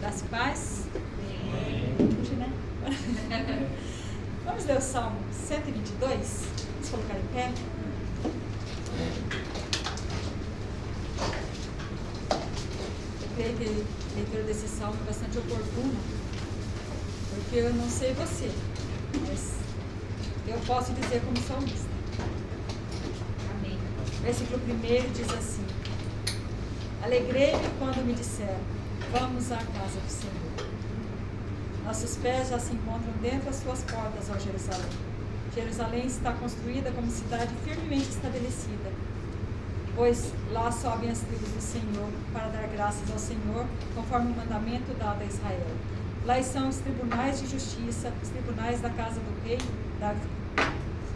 Graça e paz. Hoje, né? Vamos ler o Salmo 122. Vamos colocar em pé. Eu creio que a leitura desse salmo é bastante oportuna, porque eu não sei você, mas eu posso dizer como salmista. Amém. Versículo 1 diz assim: Alegrei-me quando me disseram, vamos à casa do Senhor. Nossos pés já se encontram dentro das suas portas, ó Jerusalém. Jerusalém está construída como cidade firmemente estabelecida, pois lá sobem as tribos do Senhor para dar graças ao Senhor, conforme o mandamento dado a Israel. Lá estão os tribunais de justiça, os tribunais da casa do rei Davi.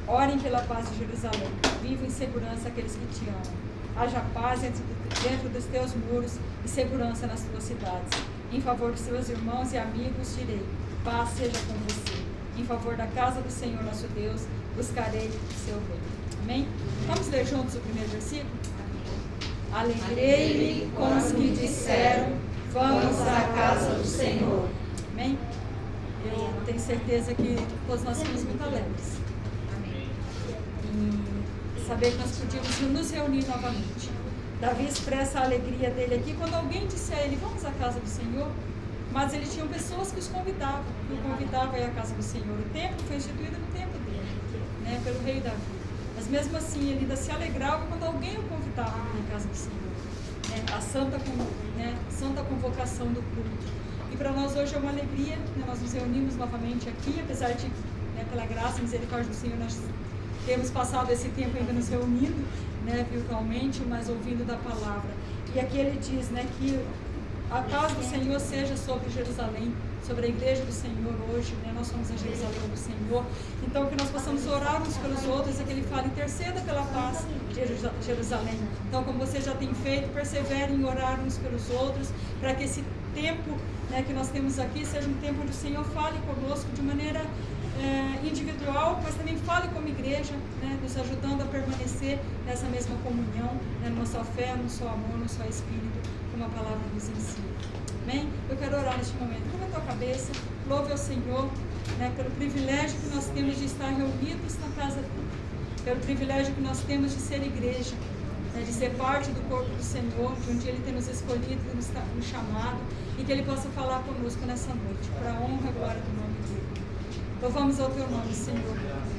Orem pela paz de Jerusalém, vivam em segurança aqueles que te amam. Haja paz dentro dos teus muros e segurança nas tuas cidades. Em favor dos seus irmãos e amigos direi, paz seja com você. Em favor da casa do Senhor nosso Deus, buscarei o seu bem. Amém? Vamos ler juntos o primeiro versículo? Alegrei-me com os que disseram, vamos à casa do Senhor. Amém? Eu tenho certeza que todos nós somos muito alegres. Amém. E saber que nós podíamos nos reunir novamente. Davi expressa a alegria dele aqui quando alguém disse a ele, vamos à casa do Senhor. Mas ele tinha pessoas que os convidavam, que o convidavam a ir à casa do Senhor. O templo foi instituído no tempo dele, né, pelo rei Davi. Mas mesmo assim, ele ainda se alegrava quando alguém o convidava a ir à casa do Senhor. Né, a santa convocação do culto. E para nós hoje é uma alegria, né, nós nos reunimos novamente aqui, apesar de, né, pela graça e misericórdia do Senhor, nós temos passado esse tempo ainda nos reunindo, né, virtualmente, mas ouvindo da palavra. E aqui ele diz, né, que a paz do Senhor seja sobre Jerusalém, sobre a igreja do Senhor hoje, né? Nós somos a Jerusalém do Senhor. Então, que nós possamos orar uns pelos outros, é que ele fala, interceda pela paz de Jerusalém. Então, como você já tem feito, persevere em orar uns pelos outros, para que esse tempo, né, que nós temos aqui seja um tempo onde o Senhor fale conosco de maneira individual, mas também fale como igreja, né, nos ajudando a permanecer nessa mesma comunhão, né, numa só fé, num só amor, num só Espírito, como a palavra nos ensina. Amém? Eu quero orar neste momento. Curva a tua cabeça, louve ao Senhor, né, pelo privilégio que nós temos de estar reunidos na casa dele, pelo privilégio que nós temos de ser igreja, né, de ser parte do corpo do Senhor, de um dia Ele ter nos escolhido, nos chamado, e que Ele possa falar conosco nessa noite, para a honra e glória do nome dele. Louvamos ao teu nome, Senhor,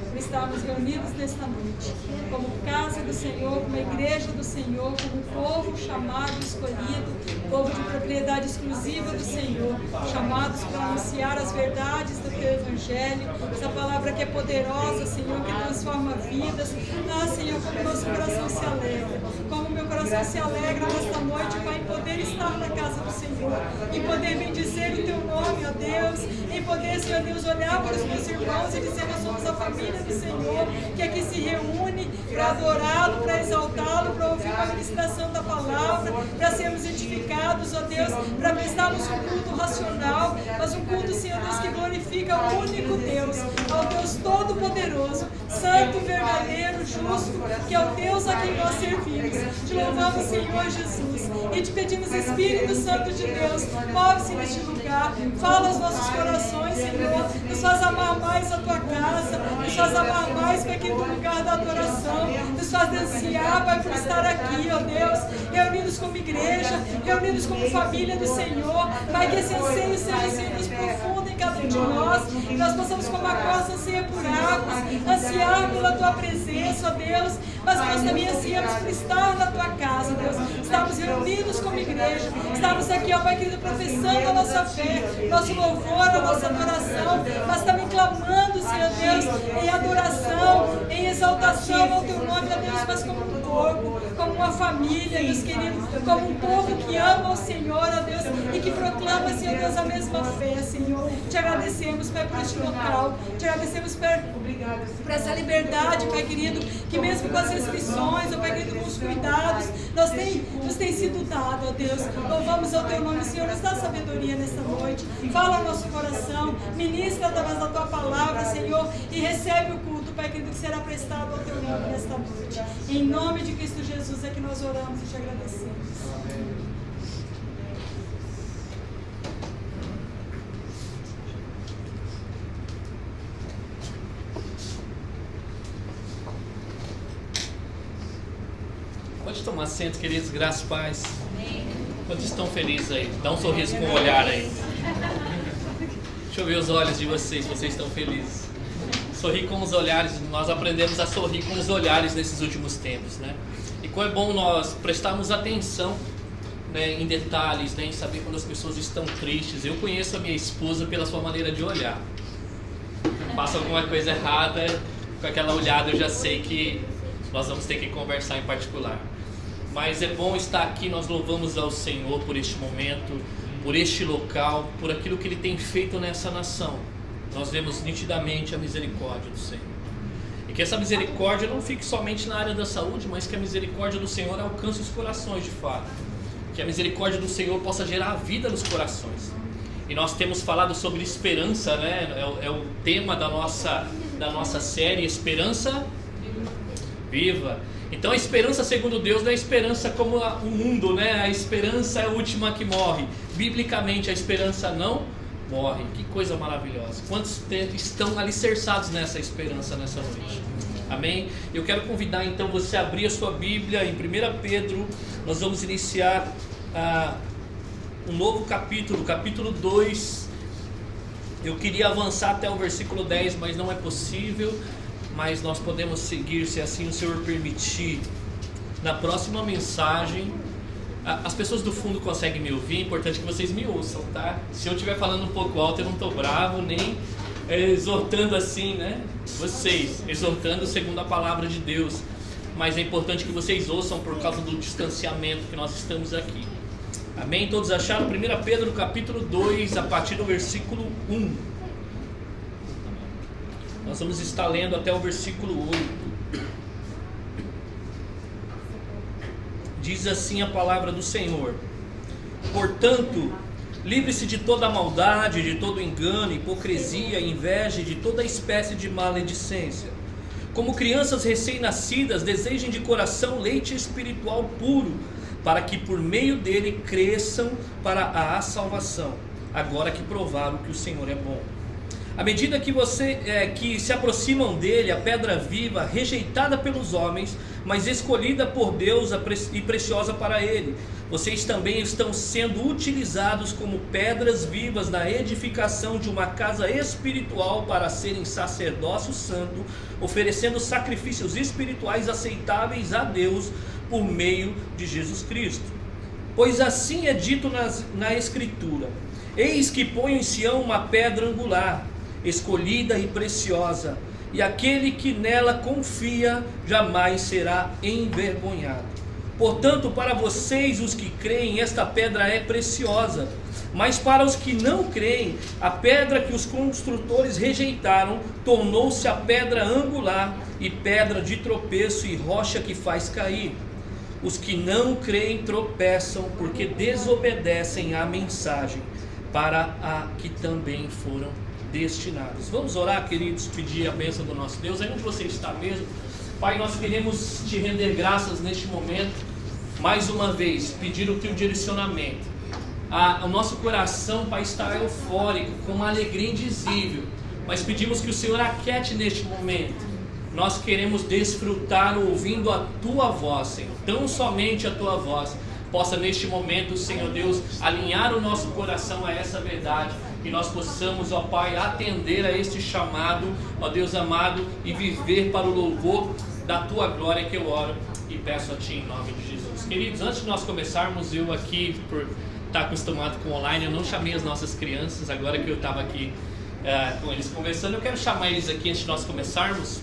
por estarmos reunidos nesta noite, como casa do Senhor, como igreja do Senhor, como povo chamado, escolhido, povo de propriedade exclusiva do Senhor, chamados para anunciar as verdades do teu Evangelho, essa palavra que é poderosa, Senhor, que transforma vidas. Ah, Senhor, como o nosso coração se alegra, como o meu coração se alegra nesta noite, Pai, em poder estar na casa do Senhor, em poder bendizer o teu nome, ó Deus, em poder, Senhor Deus, olhar para os meus irmãos e dizer, nós somos a família do Senhor, que aqui se reúne para adorá-lo, para exaltá-lo, para ouvir a ministração da palavra, para sermos edificados, ó Deus, para prestarmos um culto racional, mas um culto, Senhor Deus, que glorifica o único Deus, ao Deus Todo-Poderoso, Santo, verdadeiro, justo, que é o Deus a quem nós servimos. Te louvamos, Senhor Jesus, e te pedimos, Espírito Santo de Deus, move-se neste lugar, fala aos nossos corações, Senhor, nos faz amar mais a tua casa, nos faz amar mais para aquele lugar da adoração, nos faz ansiar, Pai, por estar aqui, ó Deus, reunidos como igreja, reunidos como família do Senhor, Pai, que esse anseio seja, Senhor Deus, profundo em cada um de nós, que nós possamos, como a costa anseia por águas, ansiar pela tua presença, ó Deus, mas nós também ansiamos por estar na tua casa, Deus, estamos reunidos como igreja, estamos aqui, ó Pai querido, professando a nossa fé, nosso louvor, a nossa adoração, mas também clamando, Senhor Deus, em adoração, em exaltação ao teu nome, ó Deus, mas como um corpo, como uma família, Deus querido, como um povo que ama o Senhor, ó Deus, e que proclama, Senhor Deus, a mesma fé, Senhor. Te agradecemos, Pai, por este local, te agradecemos por essa liberdade, Pai querido, que mesmo com as restrições, ó Pai querido, com os cuidados, nos tem sido dado, ó Deus. Louvamos ao teu nome, Senhor, nos dá sabedoria nesta noite, fala ao nosso coração, ministra através da tua palavra, Senhor, e recebe o culto, Pai querido, que será prestado ao teu nome nesta noite. Em nome de Cristo Jesus é que nós oramos e te agradecemos. Pode tomar assento, queridos, graças e paz. Quantos estão felizes aí? Dá um sorriso com o olhar aí. Deixa eu ver os olhos de vocês estão felizes. Sorrir com os olhares, nós aprendemos a sorrir com os olhares nesses últimos tempos, né? E como é bom nós prestarmos atenção, né, em detalhes, né, em saber quando as pessoas estão tristes. Eu conheço a minha esposa pela sua maneira de olhar. Passa alguma coisa errada, com aquela olhada eu já sei que nós vamos ter que conversar em particular. Mas é bom estar aqui, nós louvamos ao Senhor por este momento, por este local, por aquilo que Ele tem feito nessa nação. Nós vemos nitidamente a misericórdia do Senhor. E que essa misericórdia não fique somente na área da saúde, mas que a misericórdia do Senhor alcance os corações de fato. Que a misericórdia do Senhor possa gerar vida nos corações. E nós temos falado sobre esperança, né? É o tema da nossa série, Esperança Viva. Então a esperança segundo Deus não é esperança como o mundo, né? A esperança é a última que morre. Biblicamente a esperança não morre. Que coisa maravilhosa. Quantos estão alicerçados nessa esperança nessa noite? Amém? Eu quero convidar então você a abrir a sua Bíblia em 1 Pedro. Nós vamos iniciar um novo capítulo, capítulo 2. Eu queria avançar até o versículo 10, mas não é possível. Mas nós podemos seguir, se assim o Senhor permitir. Na próxima mensagem, as pessoas do fundo conseguem me ouvir, é importante que vocês me ouçam, tá? Se eu estiver falando um pouco alto, eu não estou bravo, nem exortando assim, né? Vocês, exortando segundo a palavra de Deus. Mas é importante que vocês ouçam por causa do distanciamento que nós estamos aqui. Amém? Todos acharam? 1 Pedro capítulo 2, a partir do versículo 1. Nós vamos estar lendo até o versículo 8. Diz assim a palavra do Senhor: portanto, livre-se de toda maldade, de todo engano, hipocrisia, inveja e de toda espécie de maledicência. Como crianças recém-nascidas, desejem de coração leite espiritual puro, para que por meio dele cresçam para a salvação, agora que provaram que o Senhor é bom. À medida que se aproximam dele, a pedra viva, rejeitada pelos homens, mas escolhida por Deus e preciosa para ele, vocês também estão sendo utilizados como pedras vivas na edificação de uma casa espiritual para serem sacerdócio santo, oferecendo sacrifícios espirituais aceitáveis a Deus por meio de Jesus Cristo. Pois assim é dito na Escritura: eis que ponho em Sião uma pedra angular, escolhida e preciosa, e aquele que nela confia jamais será envergonhado. Portanto, para vocês, os que creem, esta pedra é preciosa, mas para os que não creem, a pedra que os construtores rejeitaram tornou-se a pedra angular, e pedra de tropeço e rocha que faz cair. Os que não creem tropeçam porque desobedecem à mensagem para a que também foram destinados. Vamos orar, queridos, pedir a bênção do nosso Deus. Aí onde você está mesmo, Pai, nós queremos te render graças neste momento, mais uma vez, pedir o teu direcionamento. O nosso coração, Pai, está eufórico, com uma alegria indizível, mas pedimos que o Senhor aquiete neste momento. Nós queremos desfrutar ouvindo a tua voz, Senhor, tão somente a tua voz possa neste momento, Senhor Deus, alinhar o nosso coração a essa verdade, que nós possamos, ó Pai, atender a este chamado, ó Deus amado, e viver para o louvor da tua glória, que eu oro e peço a ti em nome de Jesus. Queridos, antes de nós começarmos, eu aqui, por estar acostumado com online, eu não chamei as nossas crianças, agora que eu estava aqui com eles conversando, eu quero chamar eles aqui antes de nós começarmos.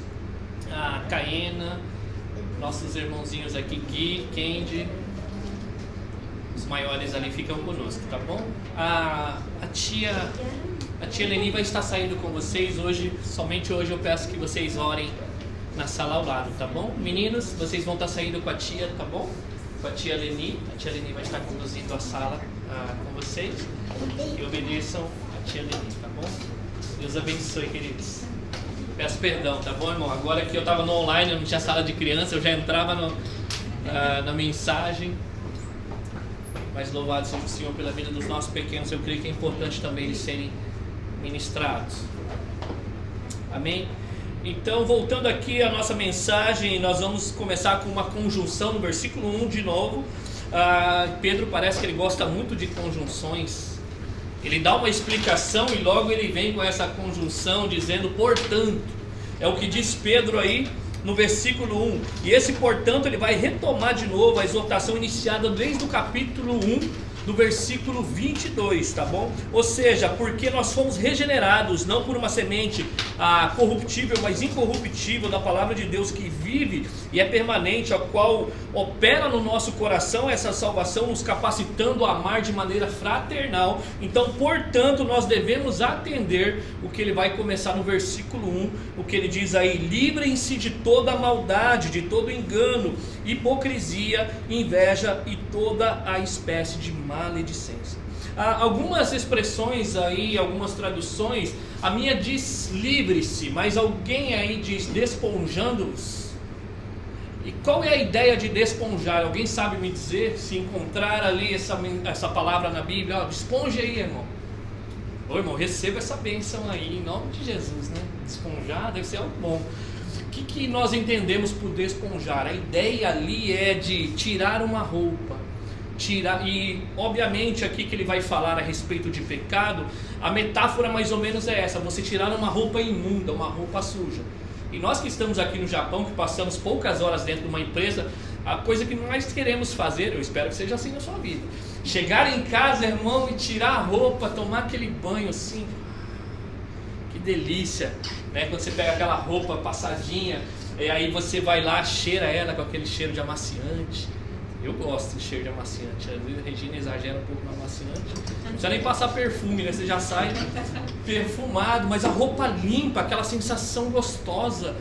A Caena, nossos irmãozinhos aqui, Gui, Kendi, os maiores ali ficam conosco, tá bom? A tia Leni vai estar saindo com vocês hoje. Somente hoje eu peço que vocês orem na sala ao lado, tá bom? Meninos, vocês vão estar saindo com a tia, tá bom? Com a tia Leni. A tia Leni vai estar conduzindo a sala com vocês. E obedeçam a tia Leni, tá bom? Deus abençoe, queridos. Peço perdão, tá bom, irmão? Agora que eu estava no online, eu não tinha sala de criança, eu já entrava na mensagem. Mas louvado seja o Senhor pela vida dos nossos pequenos. Eu creio que é importante também eles serem ministrados. Amém? Então, voltando aqui à nossa mensagem, nós vamos começar com uma conjunção no versículo 1 de novo. Pedro parece que ele gosta muito de conjunções. Ele dá uma explicação e logo ele vem com essa conjunção dizendo portanto. É o que diz Pedro aí no versículo 1. E esse portanto ele vai retomar de novo a exortação iniciada desde o capítulo 1, do versículo 22, tá bom? Ou seja, porque nós fomos regenerados, não por uma semente corruptível, mas incorruptível da palavra de Deus que vive e é permanente, a qual opera no nosso coração essa salvação, nos capacitando a amar de maneira fraternal. Então, portanto, nós devemos atender o que ele vai começar no versículo 1, o que ele diz aí: livrem-se de toda maldade, de todo engano, hipocrisia, inveja e toda a espécie de maledicência. Algumas expressões aí, algumas traduções, a minha diz livre-se, mas alguém aí diz desponjando-os. E qual é a ideia de desponjar? Alguém sabe me dizer? Se encontrar ali essa palavra na Bíblia, desponge aí, irmão. Ô irmão, receba essa bênção aí em nome de Jesus, né? Desponjar deve ser algo bom. O que nós entendemos por desponjar? A ideia ali é de tirar uma roupa, e obviamente aqui que ele vai falar a respeito de pecado, a metáfora mais ou menos é essa: você tirar uma roupa imunda, uma roupa suja. E nós que estamos aqui no Japão, que passamos poucas horas dentro de uma empresa, a coisa que nós queremos fazer, eu espero que seja assim na sua vida, chegar em casa, irmão, e tirar a roupa, tomar aquele banho assim, que delícia, né? Quando você pega aquela roupa passadinha, e aí você vai lá, cheira ela com aquele cheiro de amaciante. Eu gosto de cheiro de amaciante. Às vezes a Regina exagera um pouco no amaciante. Não precisa nem passar perfume, né? Você já sai perfumado, mas a roupa limpa, aquela sensação gostosa,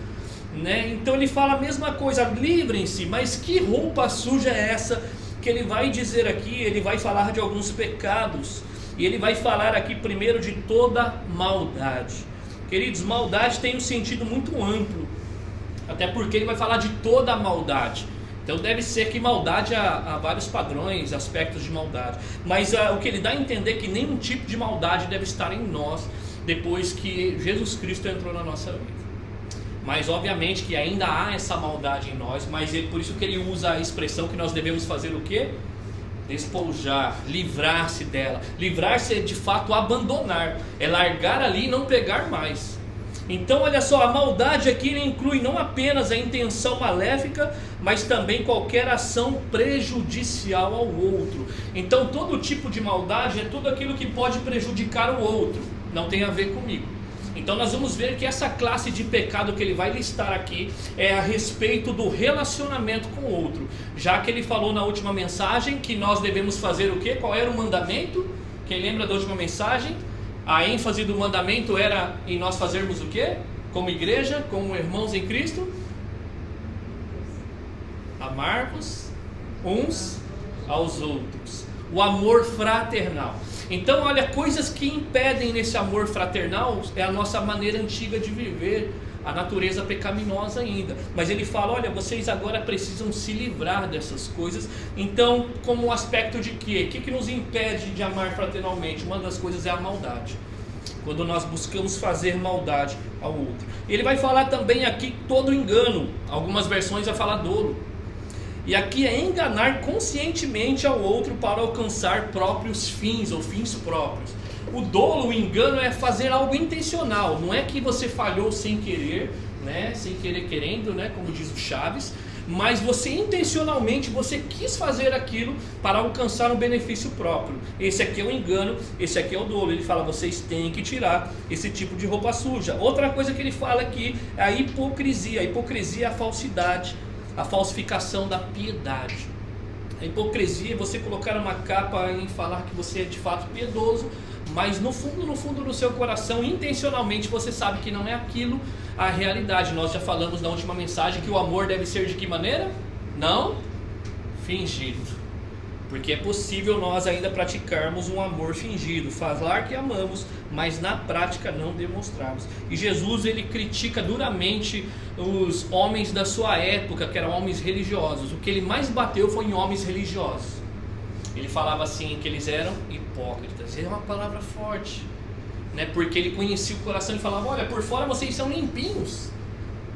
né? Então ele fala a mesma coisa: livrem-se. Mas que roupa suja é essa que ele vai dizer aqui? Ele vai falar de alguns pecados. E ele vai falar aqui primeiro de toda maldade. Queridos, maldade tem um sentido muito amplo, até porque ele vai falar de toda a maldade. Então deve ser que maldade há vários padrões, aspectos de maldade. Mas o que ele dá a entender é que nenhum tipo de maldade deve estar em nós depois que Jesus Cristo entrou na nossa vida. Mas obviamente que ainda há essa maldade em nós, mas por isso que ele usa a expressão que nós devemos fazer o quê? Despojar, livrar-se dela. Livrar-se é de fato abandonar, é largar ali e não pegar mais. Então olha só, a maldade aqui inclui não apenas a intenção maléfica, mas também qualquer ação prejudicial ao outro. Então todo tipo de maldade é tudo aquilo que pode prejudicar o outro, não tem a ver comigo. Então nós vamos ver que essa classe de pecado que ele vai listar aqui é a respeito do relacionamento com o outro. Já que ele falou na última mensagem que nós devemos fazer o quê? Qual era o mandamento? Quem lembra da última mensagem? A ênfase do mandamento era em nós fazermos o quê? Como igreja, como irmãos em Cristo? Amar-vos uns aos outros. O amor fraternal. Então, olha, coisas que impedem nesse amor fraternal é a nossa maneira antiga de viver, a natureza pecaminosa ainda. Mas ele fala, olha, vocês agora precisam se livrar dessas coisas. Então, como um aspecto de quê? O que nos impede de amar fraternalmente? Uma das coisas é a maldade. Quando nós buscamos fazer maldade ao outro. Ele vai falar também aqui todo engano. Algumas versões vai falar dolo. E aqui é enganar conscientemente ao outro para alcançar próprios fins ou fins próprios. O dolo, o engano é fazer algo intencional. Não é que você falhou sem querer, né? Sem querer querendo, né? Como diz o Chaves. Mas você intencionalmente, você quis fazer aquilo para alcançar um benefício próprio. Esse aqui é o engano, esse aqui é o dolo. Ele fala, vocês têm que tirar esse tipo de roupa suja. Outra coisa que ele fala aqui é a hipocrisia. A hipocrisia é a falsidade, a falsificação da piedade. A hipocrisia é você colocar uma capa em falar que você é de fato piedoso, mas no fundo do seu coração, intencionalmente, você sabe que não é aquilo a realidade. Nós já falamos na última mensagem que o amor deve ser de que maneira? Não fingido. Porque é possível nós ainda praticarmos um amor fingido, falar que amamos, mas na prática não demonstrarmos. E Jesus, ele critica duramente os homens da sua época, que eram homens religiosos. O que ele mais bateu foi em homens religiosos. Ele falava assim, que eles eram hipócritas. É uma palavra forte, né? Porque ele conhecia o coração e falava, olha, por fora vocês são limpinhos,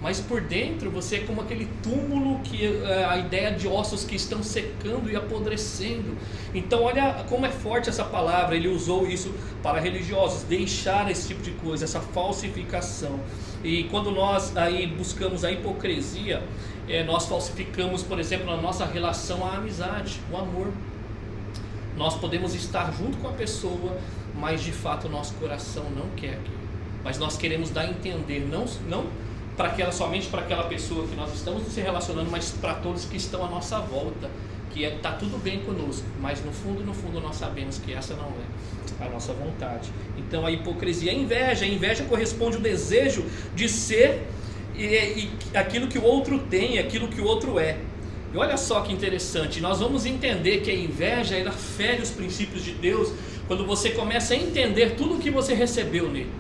mas por dentro você é como aquele túmulo, que a ideia de ossos que estão secando e apodrecendo. Então olha como é forte essa palavra. Ele usou isso para religiosos, deixar esse tipo de coisa, essa falsificação. E quando nós aí buscamos a hipocrisia, nós falsificamos, por exemplo, a nossa relação à amizade, o amor. Nós podemos estar junto com a pessoa, mas de fato o nosso coração não quer aquilo. Mas nós queremos dar a entender, não somente para aquela pessoa que nós estamos se relacionando, mas para todos que estão à nossa volta, que está tudo bem conosco, mas no fundo nós sabemos que essa não é a nossa vontade. Então a hipocrisia é a inveja corresponde ao desejo de ser e aquilo que o outro tem, aquilo que o outro é. E olha só que interessante, nós vamos entender que a inveja, ela fere os princípios de Deus quando você começa a entender tudo o que você recebeu nele.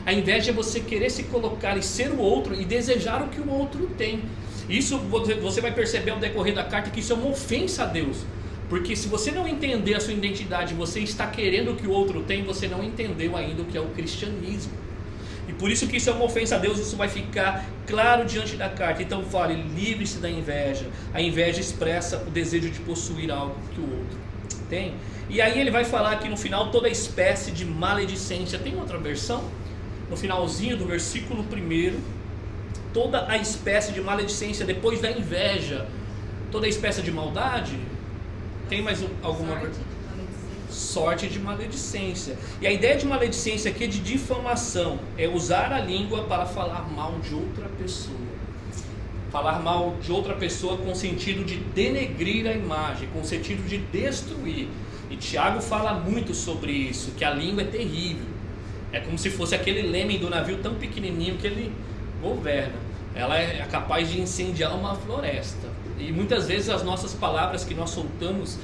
A inveja é você querer se colocar e ser o outro e desejar o que o outro tem. Isso você vai perceber ao decorrer da carta, que isso é uma ofensa a Deus. Porque se você não entender a sua identidade, você está querendo o que o outro tem, você não entendeu ainda o que é o cristianismo. E por isso que isso é uma ofensa a Deus, isso vai ficar claro diante da carta. Então fale, livre-se da inveja. A inveja expressa o desejo de possuir algo que o outro tem. E aí ele vai falar aqui no final toda espécie de maledicência. Tem outra versão? No finalzinho do versículo 1, toda a espécie de maledicência, depois da inveja, toda a espécie de maldade. Tem mais alguma versão? Sorte de maledicência. E a ideia de maledicência aqui é de difamação, é usar a língua para falar mal de outra pessoa. Falar mal de outra pessoa com sentido de denegrir a imagem, com sentido de destruir. E Tiago fala muito sobre isso, que a língua é terrível. É como se fosse aquele leme do navio tão pequenininho que ele governa. Ela é capaz de incendiar uma floresta. E muitas vezes as nossas palavras que nós soltamos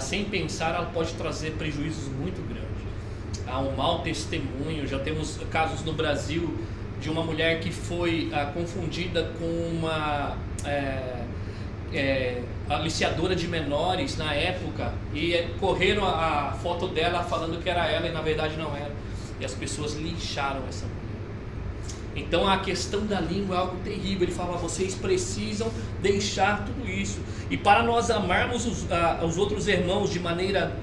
sem pensar, ela pode trazer prejuízos muito grandes. Há um mau testemunho. Já temos casos no Brasil de uma mulher que foi confundida com uma aliciadora de menores na época, e correram a foto dela falando que era ela e na verdade não era. E as pessoas lincharam essa mulher. Então a questão da língua é algo terrível. Ele fala, vocês precisam deixar tudo isso. E para nós amarmos os outros irmãos de maneira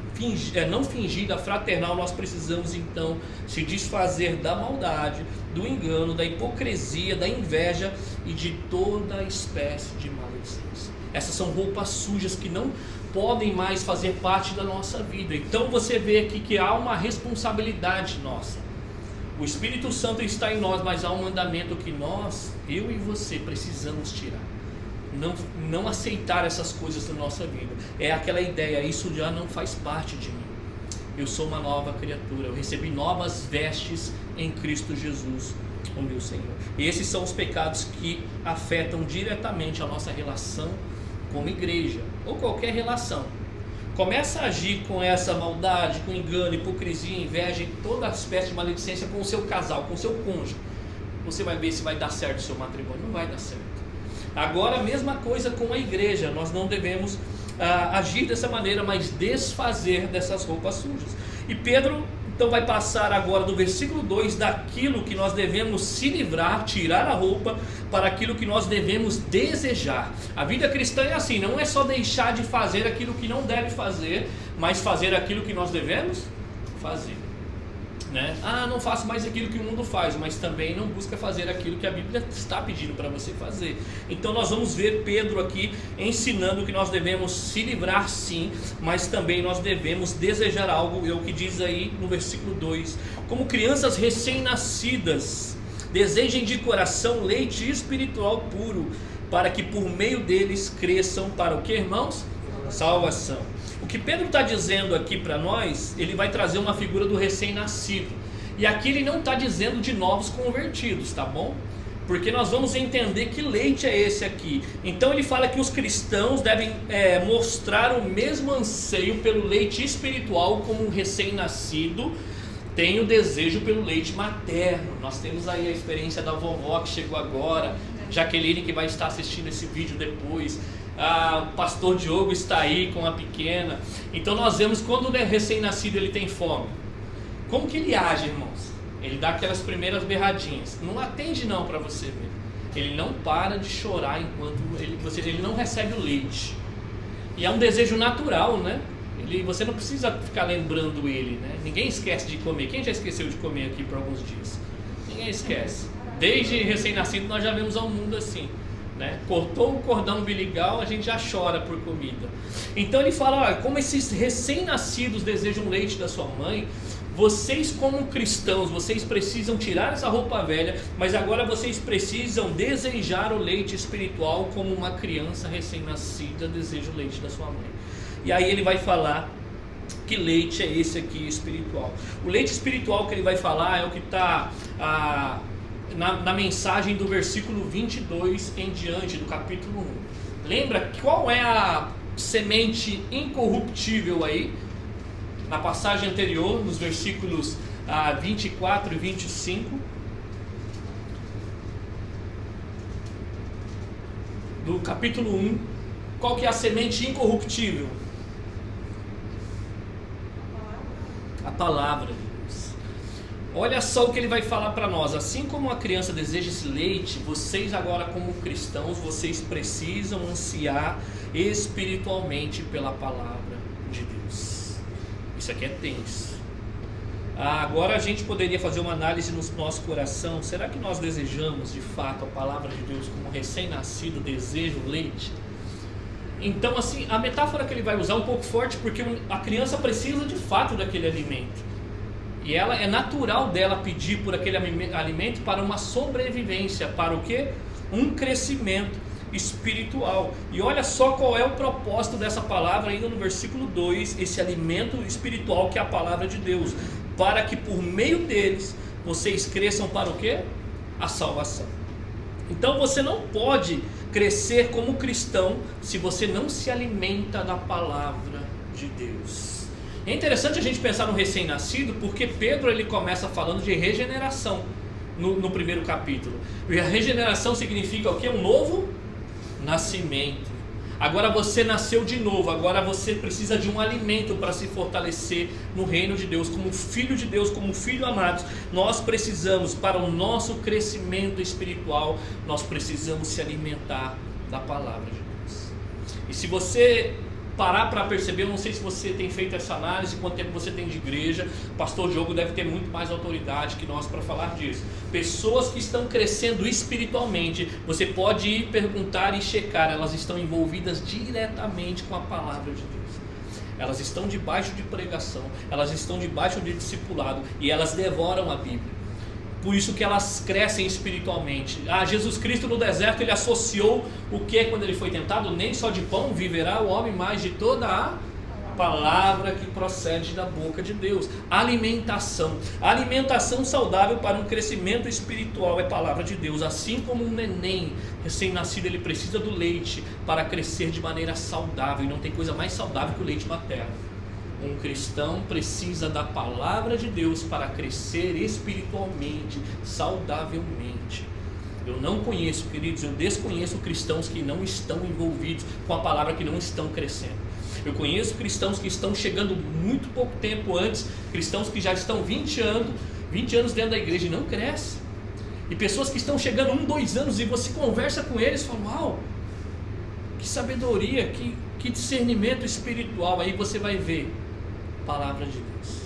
não fingida, fraternal, nós precisamos então se desfazer da maldade, do engano, da hipocrisia, da inveja e de toda espécie de maledicência. Essas são roupas sujas que não podem mais fazer parte da nossa vida. Então você vê aqui que há uma responsabilidade nossa. O Espírito Santo está em nós, mas há um mandamento que nós, eu e você, precisamos tirar. Não aceitar essas coisas na nossa vida. É aquela ideia, isso já não faz parte de mim. Eu sou uma nova criatura, eu recebi novas vestes em Cristo Jesus, o meu Senhor. E esses são os pecados que afetam diretamente a nossa relação como igreja, ou qualquer relação. Começa a agir com essa maldade, com engano, hipocrisia, inveja e toda espécie de maledicência com o seu casal, com o seu cônjuge. Você vai ver se vai dar certo o seu matrimônio. Não vai dar certo. Agora a mesma coisa com a igreja. Nós não devemos agir dessa maneira, mas desfazer dessas roupas sujas. E Pedro então vai passar agora do versículo 2 daquilo que nós devemos se livrar, tirar a roupa, para aquilo que nós devemos desejar. A vida cristã é assim, não é só deixar de fazer aquilo que não deve fazer, mas fazer aquilo que nós devemos fazer, né? Não faço mais aquilo que o mundo faz, mas também não busca fazer aquilo que a Bíblia está pedindo para você fazer. Então nós vamos ver Pedro aqui ensinando que nós devemos se livrar sim, mas também nós devemos desejar algo. É o que diz aí no versículo 2: como crianças recém-nascidas, desejem de coração leite espiritual puro, para que por meio deles cresçam para o que, irmãos? Salvação. O que Pedro está dizendo aqui para nós, ele vai trazer uma figura do recém-nascido. E aqui ele não está dizendo de novos convertidos, tá bom? Porque nós vamos entender que leite é esse aqui. Então ele fala que os cristãos devem mostrar o mesmo anseio pelo leite espiritual como um recém-nascido tem o desejo pelo leite materno. Nós temos aí a experiência da vovó que chegou agora, Jaqueline que vai estar assistindo esse vídeo depois. O pastor Diogo está aí com a pequena. Então nós vemos quando o recém-nascido ele tem fome. Como que ele age, irmãos? Ele dá aquelas primeiras berradinhas. Não atende não para você ver. ele não para de chorar enquanto ele não recebe o leite. E é um desejo natural, né? Você não precisa ficar lembrando ele, né? Ninguém esquece de comer. Quem já esqueceu de comer aqui por alguns dias? Ninguém esquece. Desde recém-nascido nós já vemos ao mundo assim, né? Cortou o cordão umbilical, a gente já chora por comida. Então ele fala, olha, como esses recém-nascidos desejam leite da sua mãe, vocês como cristãos, vocês precisam tirar essa roupa velha, mas agora vocês precisam desejar o leite espiritual como uma criança recém-nascida deseja o leite da sua mãe. E aí ele vai falar que leite é esse aqui espiritual. O leite espiritual que ele vai falar é o que está na mensagem do versículo 22 em diante do capítulo 1. Lembra qual é a semente incorruptível aí? Na passagem anterior, nos versículos 24 e 25 do capítulo 1, qual que é a semente incorruptível? A palavra de Deus. Olha só o que ele vai falar para nós. Assim como a criança deseja esse leite, vocês agora como cristãos, vocês precisam ansiar espiritualmente pela palavra de Deus. Isso aqui é tenso. Agora a gente poderia fazer uma análise no nosso coração. Será que nós desejamos de fato a palavra de Deus como recém-nascido deseja o leite? Então assim, a metáfora que ele vai usar é um pouco forte, porque a criança precisa de fato daquele alimento. E ela é natural dela pedir por aquele alimento para uma sobrevivência, para o quê? Um crescimento espiritual. E olha só qual é o propósito dessa palavra ainda no versículo 2, esse alimento espiritual que é a palavra de Deus, para que por meio deles vocês cresçam para o quê? A salvação. Então você não pode crescer como cristão se você não se alimenta da palavra de Deus. É interessante a gente pensar no recém-nascido, porque Pedro ele começa falando de regeneração no primeiro capítulo. E a regeneração significa o quê? Um novo nascimento. Agora você nasceu de novo, agora você precisa de um alimento para se fortalecer no reino de Deus, como filho de Deus, como filho amado. Nós precisamos, para o nosso crescimento espiritual, nós precisamos se alimentar da palavra de Deus. E se você parar para perceber, eu não sei se você tem feito essa análise, quanto tempo você tem de igreja, o pastor Diogo deve ter muito mais autoridade que nós para falar disso. Pessoas que estão crescendo espiritualmente, você pode ir perguntar e checar, elas estão envolvidas diretamente com a palavra de Deus. Elas estão debaixo de pregação, elas estão debaixo de discipulado e elas devoram a Bíblia. Por isso que elas crescem espiritualmente. Jesus Cristo no deserto, ele associou o que quando ele foi tentado? Nem só de pão viverá o homem, mas de toda a palavra que procede da boca de Deus. Alimentação. Alimentação saudável para um crescimento espiritual é palavra de Deus. Assim como um neném recém-nascido, ele precisa do leite para crescer de maneira saudável. E não tem coisa mais saudável que o leite materno. Um cristão precisa da palavra de Deus para crescer espiritualmente, saudavelmente. Eu não conheço, queridos, eu desconheço cristãos que não estão envolvidos com a palavra, que não estão crescendo. Eu conheço cristãos que estão chegando muito pouco tempo antes, cristãos que já estão 20 anos dentro da igreja e não crescem. E pessoas que estão chegando 1, 2 anos e você conversa com eles e fala, uau, que sabedoria, que discernimento espiritual. Aí você vai ver palavra de Deus.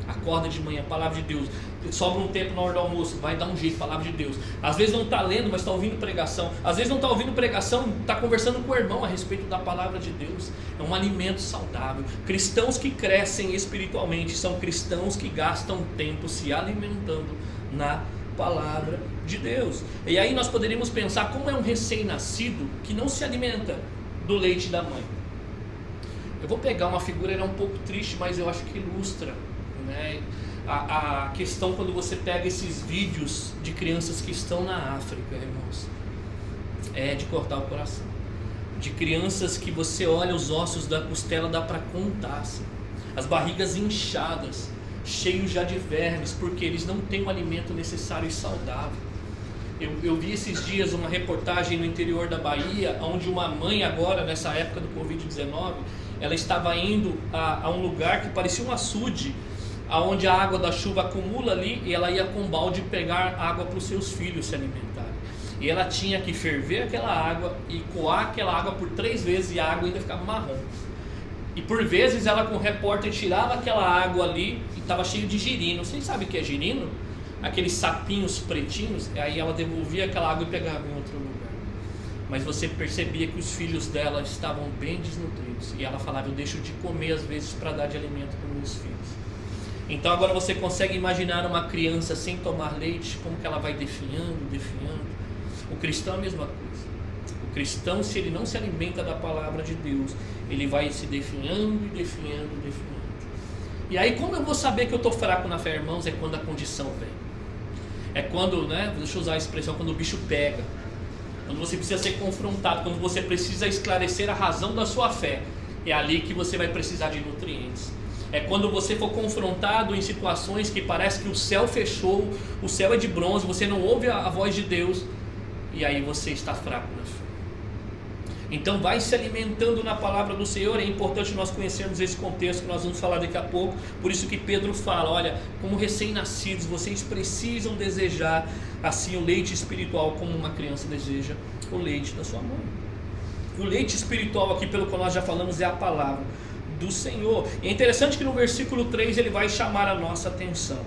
Acorda de manhã, palavra de Deus. Sobra um tempo na hora do almoço, vai dar um jeito, palavra de Deus. Às vezes não está lendo, mas está ouvindo pregação. Às vezes não está ouvindo pregação, está conversando com o irmão a respeito da palavra de Deus. É um alimento saudável. Cristãos que crescem espiritualmente são cristãos que gastam tempo se alimentando na palavra de Deus. E aí nós poderíamos pensar como é um recém-nascido que não se alimenta do leite da mãe. Eu vou pegar uma figura, ela é um pouco triste, mas eu acho que ilustra, né, a questão quando você pega esses vídeos de crianças que estão na África, irmãos. É de cortar o coração. De crianças que você olha os ossos da costela, dá para contar, assim. As barrigas inchadas, cheios já de vermes, porque eles não têm o alimento necessário e saudável. Eu vi esses dias uma reportagem no interior da Bahia, onde uma mãe agora, nessa época do Covid-19, ela estava indo a um lugar que parecia um açude, onde a água da chuva acumula ali, e ela ia com balde pegar água para os seus filhos se alimentarem. E ela tinha que ferver aquela água e coar aquela água por 3 vezes e a água ainda ficava marrom. E por vezes ela com o repórter tirava aquela água ali e estava cheio de girino. Vocês sabem o que é girino? Aqueles sapinhos pretinhos. E aí ela devolvia aquela água e pegava em outro lugar. Mas você percebia que os filhos dela estavam bem desnutridos. E ela falava, eu deixo de comer às vezes para dar de alimento para os meus filhos. Então agora você consegue imaginar uma criança sem tomar leite, como que ela vai definhando. O cristão é a mesma coisa. O cristão, se ele não se alimenta da palavra de Deus, ele vai se definhando. E aí como eu vou saber que eu estou fraco na fé, irmãos? É quando a condição vem. É quando, deixa eu usar a expressão, quando o bicho pega. Quando você precisa ser confrontado, quando você precisa esclarecer a razão da sua fé. É ali que você vai precisar de nutrientes. É quando você for confrontado em situações que parece que o céu fechou, o céu é de bronze, você não ouve a voz de Deus, e aí você está fraco na fé. Então vai se alimentando na palavra do Senhor. É importante nós conhecermos esse contexto que nós vamos falar daqui a pouco. Por isso que Pedro fala, olha, como recém-nascidos, vocês precisam desejar assim o leite espiritual, como uma criança deseja o leite da sua mãe. O leite espiritual aqui, pelo qual nós já falamos, é a palavra do Senhor. E é interessante que no versículo 3 ele vai chamar a nossa atenção.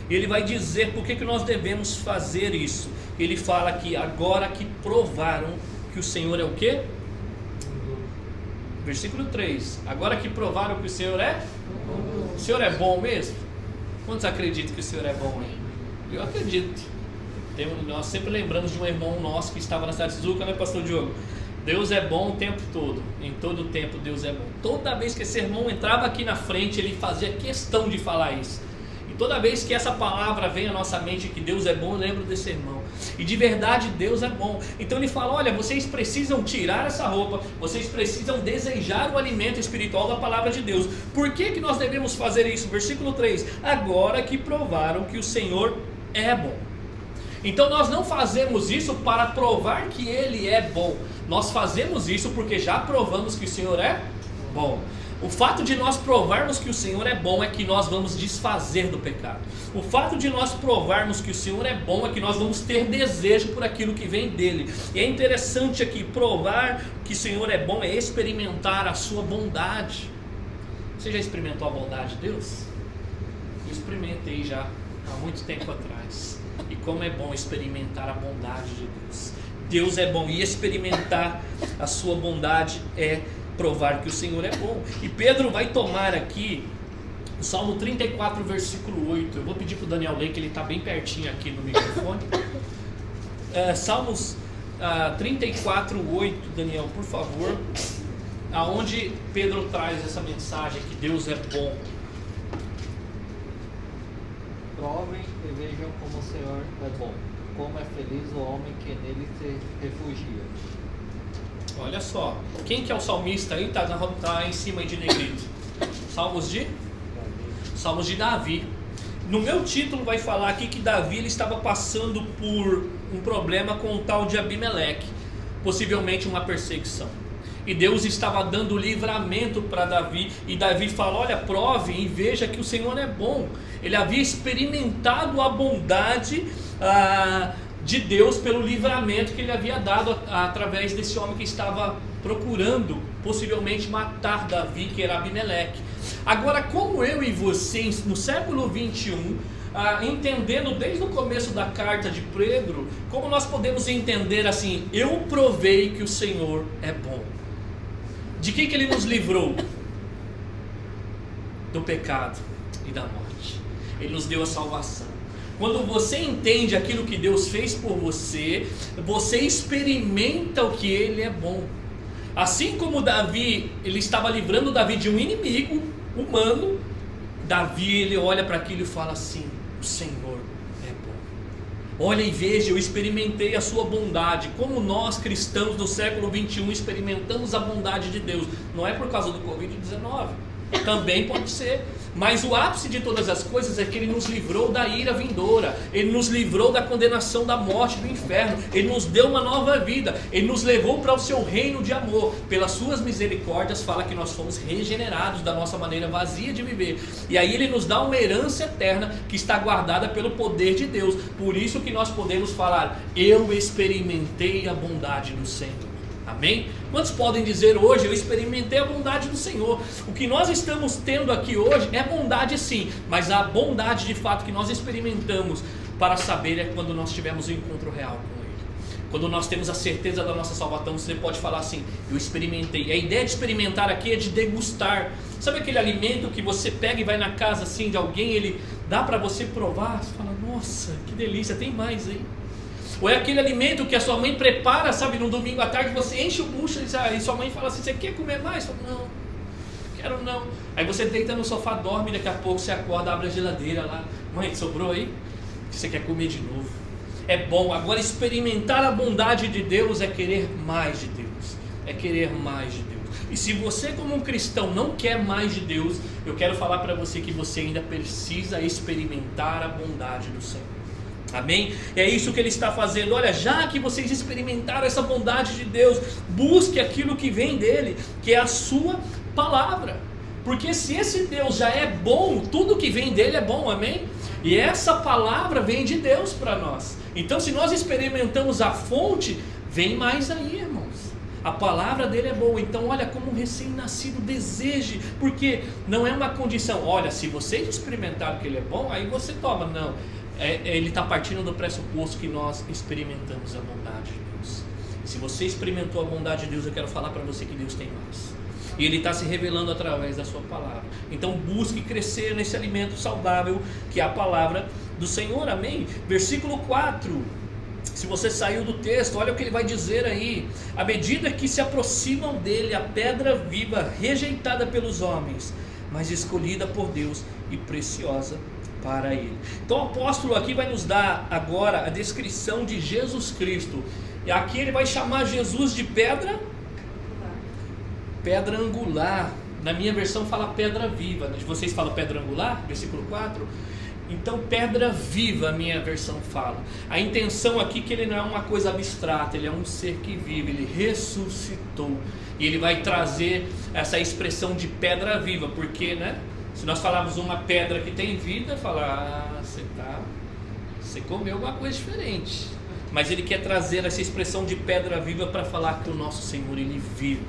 Ele vai dizer por que nós devemos fazer isso. Ele fala que agora que provaram que o Senhor é o quê? Versículo 3. Agora que provaram que o Senhor é? O Senhor é bom mesmo? Quantos acreditam que o Senhor é bom? Hein? Eu acredito. Nós sempre lembramos de um irmão nosso que estava na cidade de Tijuca, né, pastor Diogo? Deus é bom o tempo todo. Em todo o tempo Deus é bom. Toda vez que esse irmão entrava aqui na frente, ele fazia questão de falar isso. E toda vez que essa palavra vem à nossa mente, que Deus é bom, eu lembro desse irmão. E de verdade Deus é bom. Então ele fala, olha, vocês precisam tirar essa roupa, vocês precisam desejar o alimento espiritual da palavra de Deus. Por que nós devemos fazer isso? Versículo 3. Agora que provaram que o Senhor é bom. Então nós não fazemos isso para provar que Ele é bom. Nós fazemos isso porque já provamos que o Senhor é bom. O fato de nós provarmos que o Senhor é bom é que nós vamos desfazer do pecado. O fato de nós provarmos que o Senhor é bom é que nós vamos ter desejo por aquilo que vem dele. E é interessante aqui, provar que o Senhor é bom é experimentar a sua bondade. Você já experimentou a bondade de Deus? Eu experimentei já há muito tempo atrás. E como é bom experimentar a bondade de Deus. Deus é bom, e experimentar a sua bondade é provar que o Senhor é bom. E Pedro vai tomar aqui o Salmo 34, versículo 8. Eu vou pedir para o Daniel ler, que ele está bem pertinho aqui no microfone. Salmos 34, 8, Daniel, por favor. Aonde Pedro traz essa mensagem que Deus é bom. Provem e vejam como o Senhor é bom. Como é feliz o homem que nele se refugia. Olha só, quem que é o salmista aí? Tá em cima aí de negrito. Salmos de Davi. No meu título vai falar aqui que Davi ele estava passando por um problema com o tal de Abimeleque, possivelmente uma perseguição. E Deus estava dando livramento para Davi. E Davi fala, olha, prove e veja que o Senhor é bom. Ele havia experimentado a bondade de Deus pelo livramento que ele havia dado através desse homem que estava procurando possivelmente matar Davi, que era Abimeleque. Agora, como eu e vocês no século 21, entendendo desde o começo da carta de Pedro, como nós podemos entender assim, eu provei que o Senhor é bom. De que ele nos livrou? Do pecado e da morte. Ele nos deu a salvação. Quando você entende aquilo que Deus fez por você, você experimenta o que Ele é bom. Assim como Davi, ele estava livrando Davi de um inimigo humano, Davi ele olha para aquilo e fala assim, o Senhor é bom. Olha e veja, eu experimentei a sua bondade. Como nós cristãos do século 21 experimentamos a bondade de Deus. Não é por causa do Covid-19, também pode ser, Mas o ápice de todas as coisas é que Ele nos livrou da ira vindoura, Ele nos livrou da condenação da morte, do inferno, Ele nos deu uma nova vida, Ele nos levou para o seu reino de amor. Pelas suas misericórdias fala que nós fomos regenerados da nossa maneira vazia de viver, e aí Ele nos dá uma herança eterna que está guardada pelo poder de Deus. Por isso que nós podemos falar: eu experimentei a bondade do Senhor. Amém? Quantos podem dizer hoje: eu experimentei a bondade do Senhor? O que nós estamos tendo aqui hoje é bondade, sim, mas a bondade de fato que nós experimentamos para saber é quando nós tivemos um encontro real com Ele. Quando nós temos a certeza da nossa salvação, você pode falar assim: eu experimentei. A ideia de experimentar aqui é de degustar. Sabe aquele alimento que você pega e vai na casa assim de alguém, ele dá para você provar, você fala: nossa, que delícia, tem mais aí. Ou é aquele alimento que a sua mãe prepara, sabe, no domingo à tarde, você enche o bucho e sua mãe fala assim: você quer comer mais? Fala: não, quero não. Aí você deita no sofá, dorme, daqui a pouco você acorda, abre a geladeira lá: mãe, sobrou aí? Você quer comer de novo. É bom. Agora, experimentar a bondade de Deus é querer mais de Deus, é querer mais de Deus. E se você, como um cristão, não quer mais de Deus, eu quero falar para você que você ainda precisa experimentar a bondade do Senhor. Amém? É isso que Ele está fazendo. Olha, já que vocês experimentaram essa bondade de Deus, busque aquilo que vem dEle, que é a sua palavra. Porque se esse Deus já é bom, tudo que vem dEle é bom, amém? E essa palavra vem de Deus para nós. Então, se nós experimentamos a fonte, vem mais aí, irmãos. A palavra dele é boa. Então olha, como um recém-nascido deseje, porque não é uma condição: olha, se vocês experimentaram que ele é bom, aí você toma. Não, ele está partindo do pressuposto que nós experimentamos a bondade de Deus. Se você experimentou a bondade de Deus, eu quero falar para você que Deus tem mais, e Ele está se revelando através da sua palavra. Então busque crescer nesse alimento saudável que é a palavra do Senhor, amém? Versículo 4, se você saiu do texto, olha o que ele vai dizer aí: à medida que se aproximam dele, a pedra viva, rejeitada pelos homens, mas escolhida por Deus e preciosa para Ele. Então o apóstolo aqui vai nos dar agora a descrição de Jesus Cristo, e aqui ele vai chamar Jesus de pedra angular. Na minha versão fala pedra viva. Vocês falam pedra angular? Versículo 4. Então pedra viva, a minha versão fala. A intenção aqui é que ele não é uma coisa abstrata, ele é um ser que vive, ele ressuscitou. E ele vai trazer essa expressão de pedra viva, porque, né, se nós falarmos uma pedra que tem vida, falar: você comeu alguma coisa diferente. Mas ele quer trazer essa expressão de pedra viva para falar que o nosso Senhor, ele vive.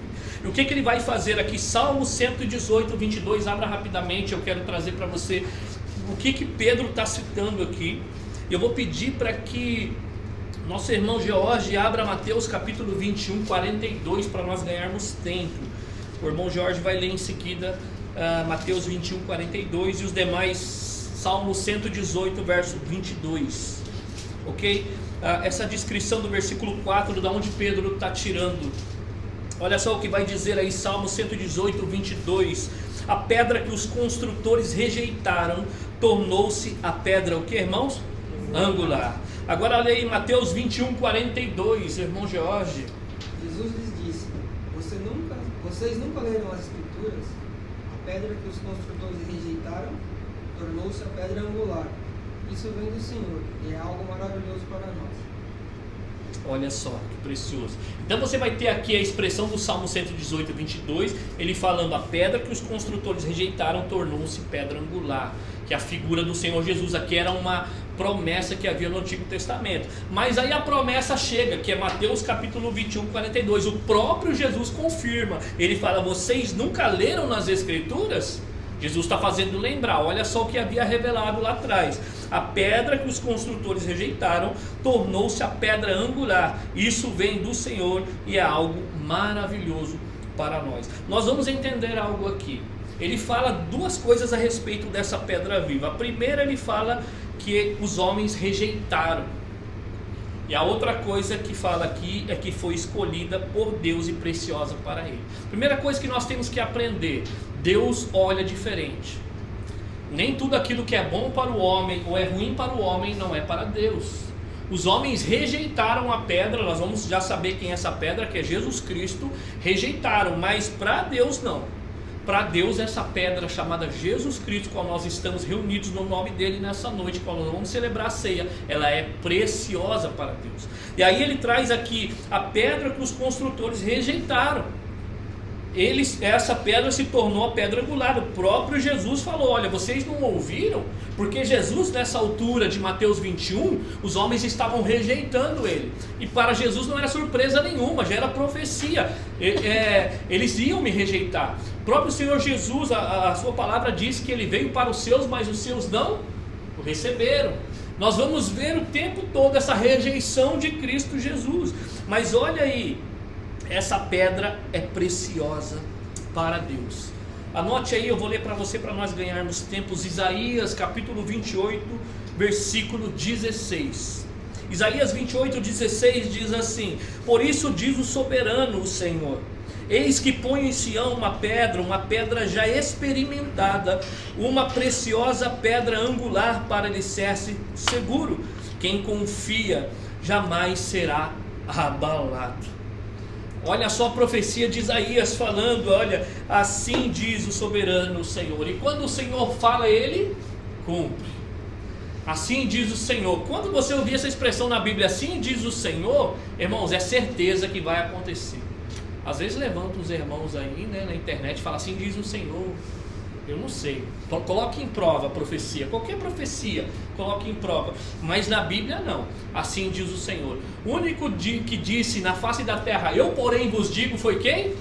E o que ele vai fazer aqui? Salmo 118, 22, abra rapidamente, eu quero trazer para você o que Pedro está citando aqui. Eu vou pedir para que nosso irmão George abra Mateus capítulo 21, 42, para nós ganharmos tempo. O irmão Jorge vai ler em seguida Mateus 21, 42 e os demais Salmo 118, verso 22. Ok? Essa descrição do versículo 4, da onde Pedro está tirando. Olha só o que vai dizer aí, Salmo 118, 22. A pedra que os construtores rejeitaram tornou-se a pedra, o que, irmãos? Angular. Agora olha aí Mateus 21, 42, irmão George. Jesus lhes disse: vocês nunca leram as Escrituras? A pedra que os construtores rejeitaram tornou-se a pedra angular. Isso vem do Senhor e é algo maravilhoso para nós. Olha só que precioso. Então você vai ter aqui a expressão do Salmo 118, 22, ele falando: a pedra que os construtores rejeitaram tornou-se pedra angular, que é a figura do Senhor Jesus. Aqui era uma promessa que havia no Antigo Testamento, mas aí a promessa chega, que é Mateus capítulo 21, 42, o próprio Jesus confirma, ele fala: vocês nunca leram nas Escrituras? Jesus está fazendo lembrar, olha só o que havia revelado lá atrás: a pedra que os construtores rejeitaram tornou-se a pedra angular. Isso vem do Senhor e é algo maravilhoso para nós. Nós vamos entender algo aqui. Ele fala duas coisas a respeito dessa pedra viva. A primeira, ele fala que os homens rejeitaram, e a outra coisa que fala aqui é que foi escolhida por Deus e preciosa para Ele. Primeira coisa que nós temos que aprender: Deus olha diferente. Nem tudo aquilo que é bom para o homem ou é ruim para o homem não é para Deus. Os homens rejeitaram a pedra, nós vamos já saber quem é essa pedra, que é Jesus Cristo. Rejeitaram, mas para Deus não. para Deus essa pedra chamada Jesus Cristo, qual nós estamos reunidos no nome dele nessa noite, qual nós vamos celebrar a ceia, ela é preciosa para Deus. E aí ele traz aqui a pedra que os construtores rejeitaram. Essa pedra se tornou a pedra angular. O próprio Jesus falou: olha, vocês não ouviram? Porque Jesus, nessa altura de Mateus 21, os homens estavam rejeitando ele. E para Jesus não era surpresa nenhuma, já era profecia. Eles iam me rejeitar. O próprio Senhor Jesus, a sua palavra diz que ele veio para os seus, mas os seus não o receberam. Nós vamos ver o tempo todo essa rejeição de Cristo Jesus. Mas olha aí, essa pedra é preciosa para Deus. Anote aí, eu vou ler para você para nós ganharmos tempos. Isaías capítulo 28, versículo 16. Isaías 28, 16 diz assim: por isso diz o soberano, o Senhor, eis que ponho em Sião uma pedra já experimentada, uma preciosa pedra angular para alicerce seguro. Quem confia jamais será abalado. Olha só a profecia de Isaías falando: olha, assim diz o soberano Senhor. E quando o Senhor fala, ele cumpre. Assim diz o Senhor. Quando você ouvir essa expressão na Bíblia, assim diz o Senhor, irmãos, é certeza que vai acontecer. Às vezes levantam os irmãos aí, né, na internet e falam: assim diz o Senhor. Eu não sei. Coloque em prova a profecia. Qualquer profecia, coloque em prova. Mas na Bíblia não. Assim diz o Senhor. O único que disse na face da terra: eu porém vos digo, foi quem?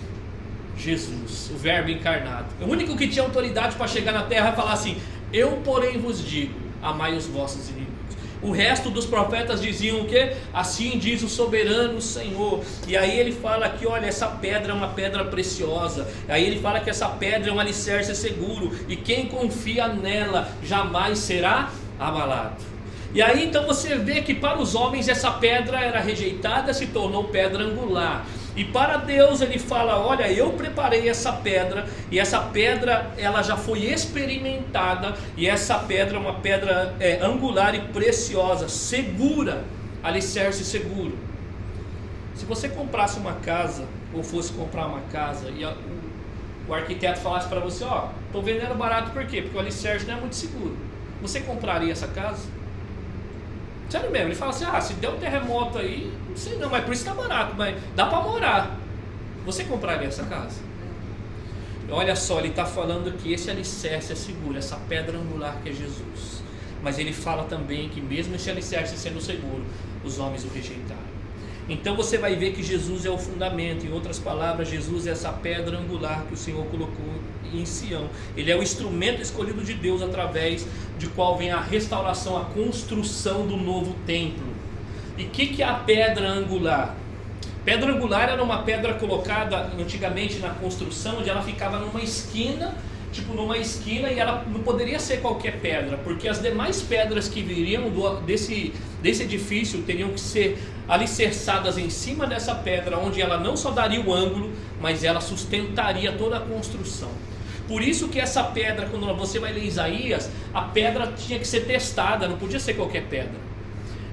Jesus, o verbo encarnado. O único que tinha autoridade para chegar na terra e falar assim: eu porém vos digo, amai os vossos inimigos. O resto dos profetas diziam o quê? Assim diz o soberano Senhor. E aí ele fala aqui: olha, essa pedra é uma pedra preciosa. Aí ele fala que essa pedra é um alicerce seguro, e quem confia nela jamais será abalado. E aí então você vê que para os homens essa pedra era rejeitada, se tornou pedra angular. E para Deus ele fala: olha, eu preparei essa pedra, e essa pedra ela já foi experimentada, e essa pedra é uma pedra angular e preciosa, segura, alicerce seguro. Se você comprasse uma casa, ou fosse comprar uma casa, e o arquiteto falasse para você: ó, estou vendendo barato, por quê? Porque o alicerce não é muito seguro. Você compraria essa casa? Sério mesmo, ele fala assim: se der um terremoto aí, não sei não, mas por isso está barato, mas dá para morar. Você compraria essa casa? Olha só, ele está falando que esse alicerce é seguro, essa pedra angular que é Jesus. Mas ele fala também que mesmo esse alicerce sendo seguro, os homens o rejeitaram. Então você vai ver que Jesus é o fundamento. Em outras palavras, Jesus é essa pedra angular que o Senhor colocou em Sião. Ele é o instrumento escolhido de Deus, através de qual vem a restauração, a construção do novo templo. E o que é a pedra angular? Pedra angular era uma pedra colocada antigamente na construção, onde ela ficava numa esquina, e ela não poderia ser qualquer pedra, porque as demais pedras que viriam desse edifício teriam que ser alicerçadas em cima dessa pedra, onde ela não só daria o ângulo, mas ela sustentaria toda a construção. Por isso que essa pedra, quando você vai ler Isaías, a pedra tinha que ser testada, não podia ser qualquer pedra.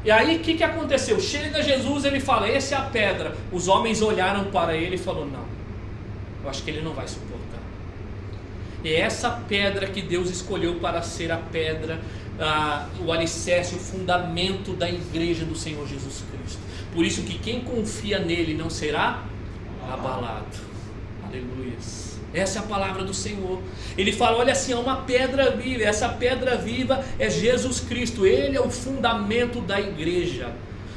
E aí o que aconteceu? Chega Jesus, ele fala: essa é a pedra. Os homens olharam para ele e falaram: não, eu acho que ele não vai suportar. É essa pedra que Deus escolheu para ser a pedra, o alicerce, o fundamento da igreja do Senhor Jesus Cristo. Por isso que quem confia nele não será abalado. Aleluia. Essa é a palavra do Senhor. Ele fala: olha assim, é uma pedra viva. Essa pedra viva é Jesus Cristo. Ele é o fundamento da igreja.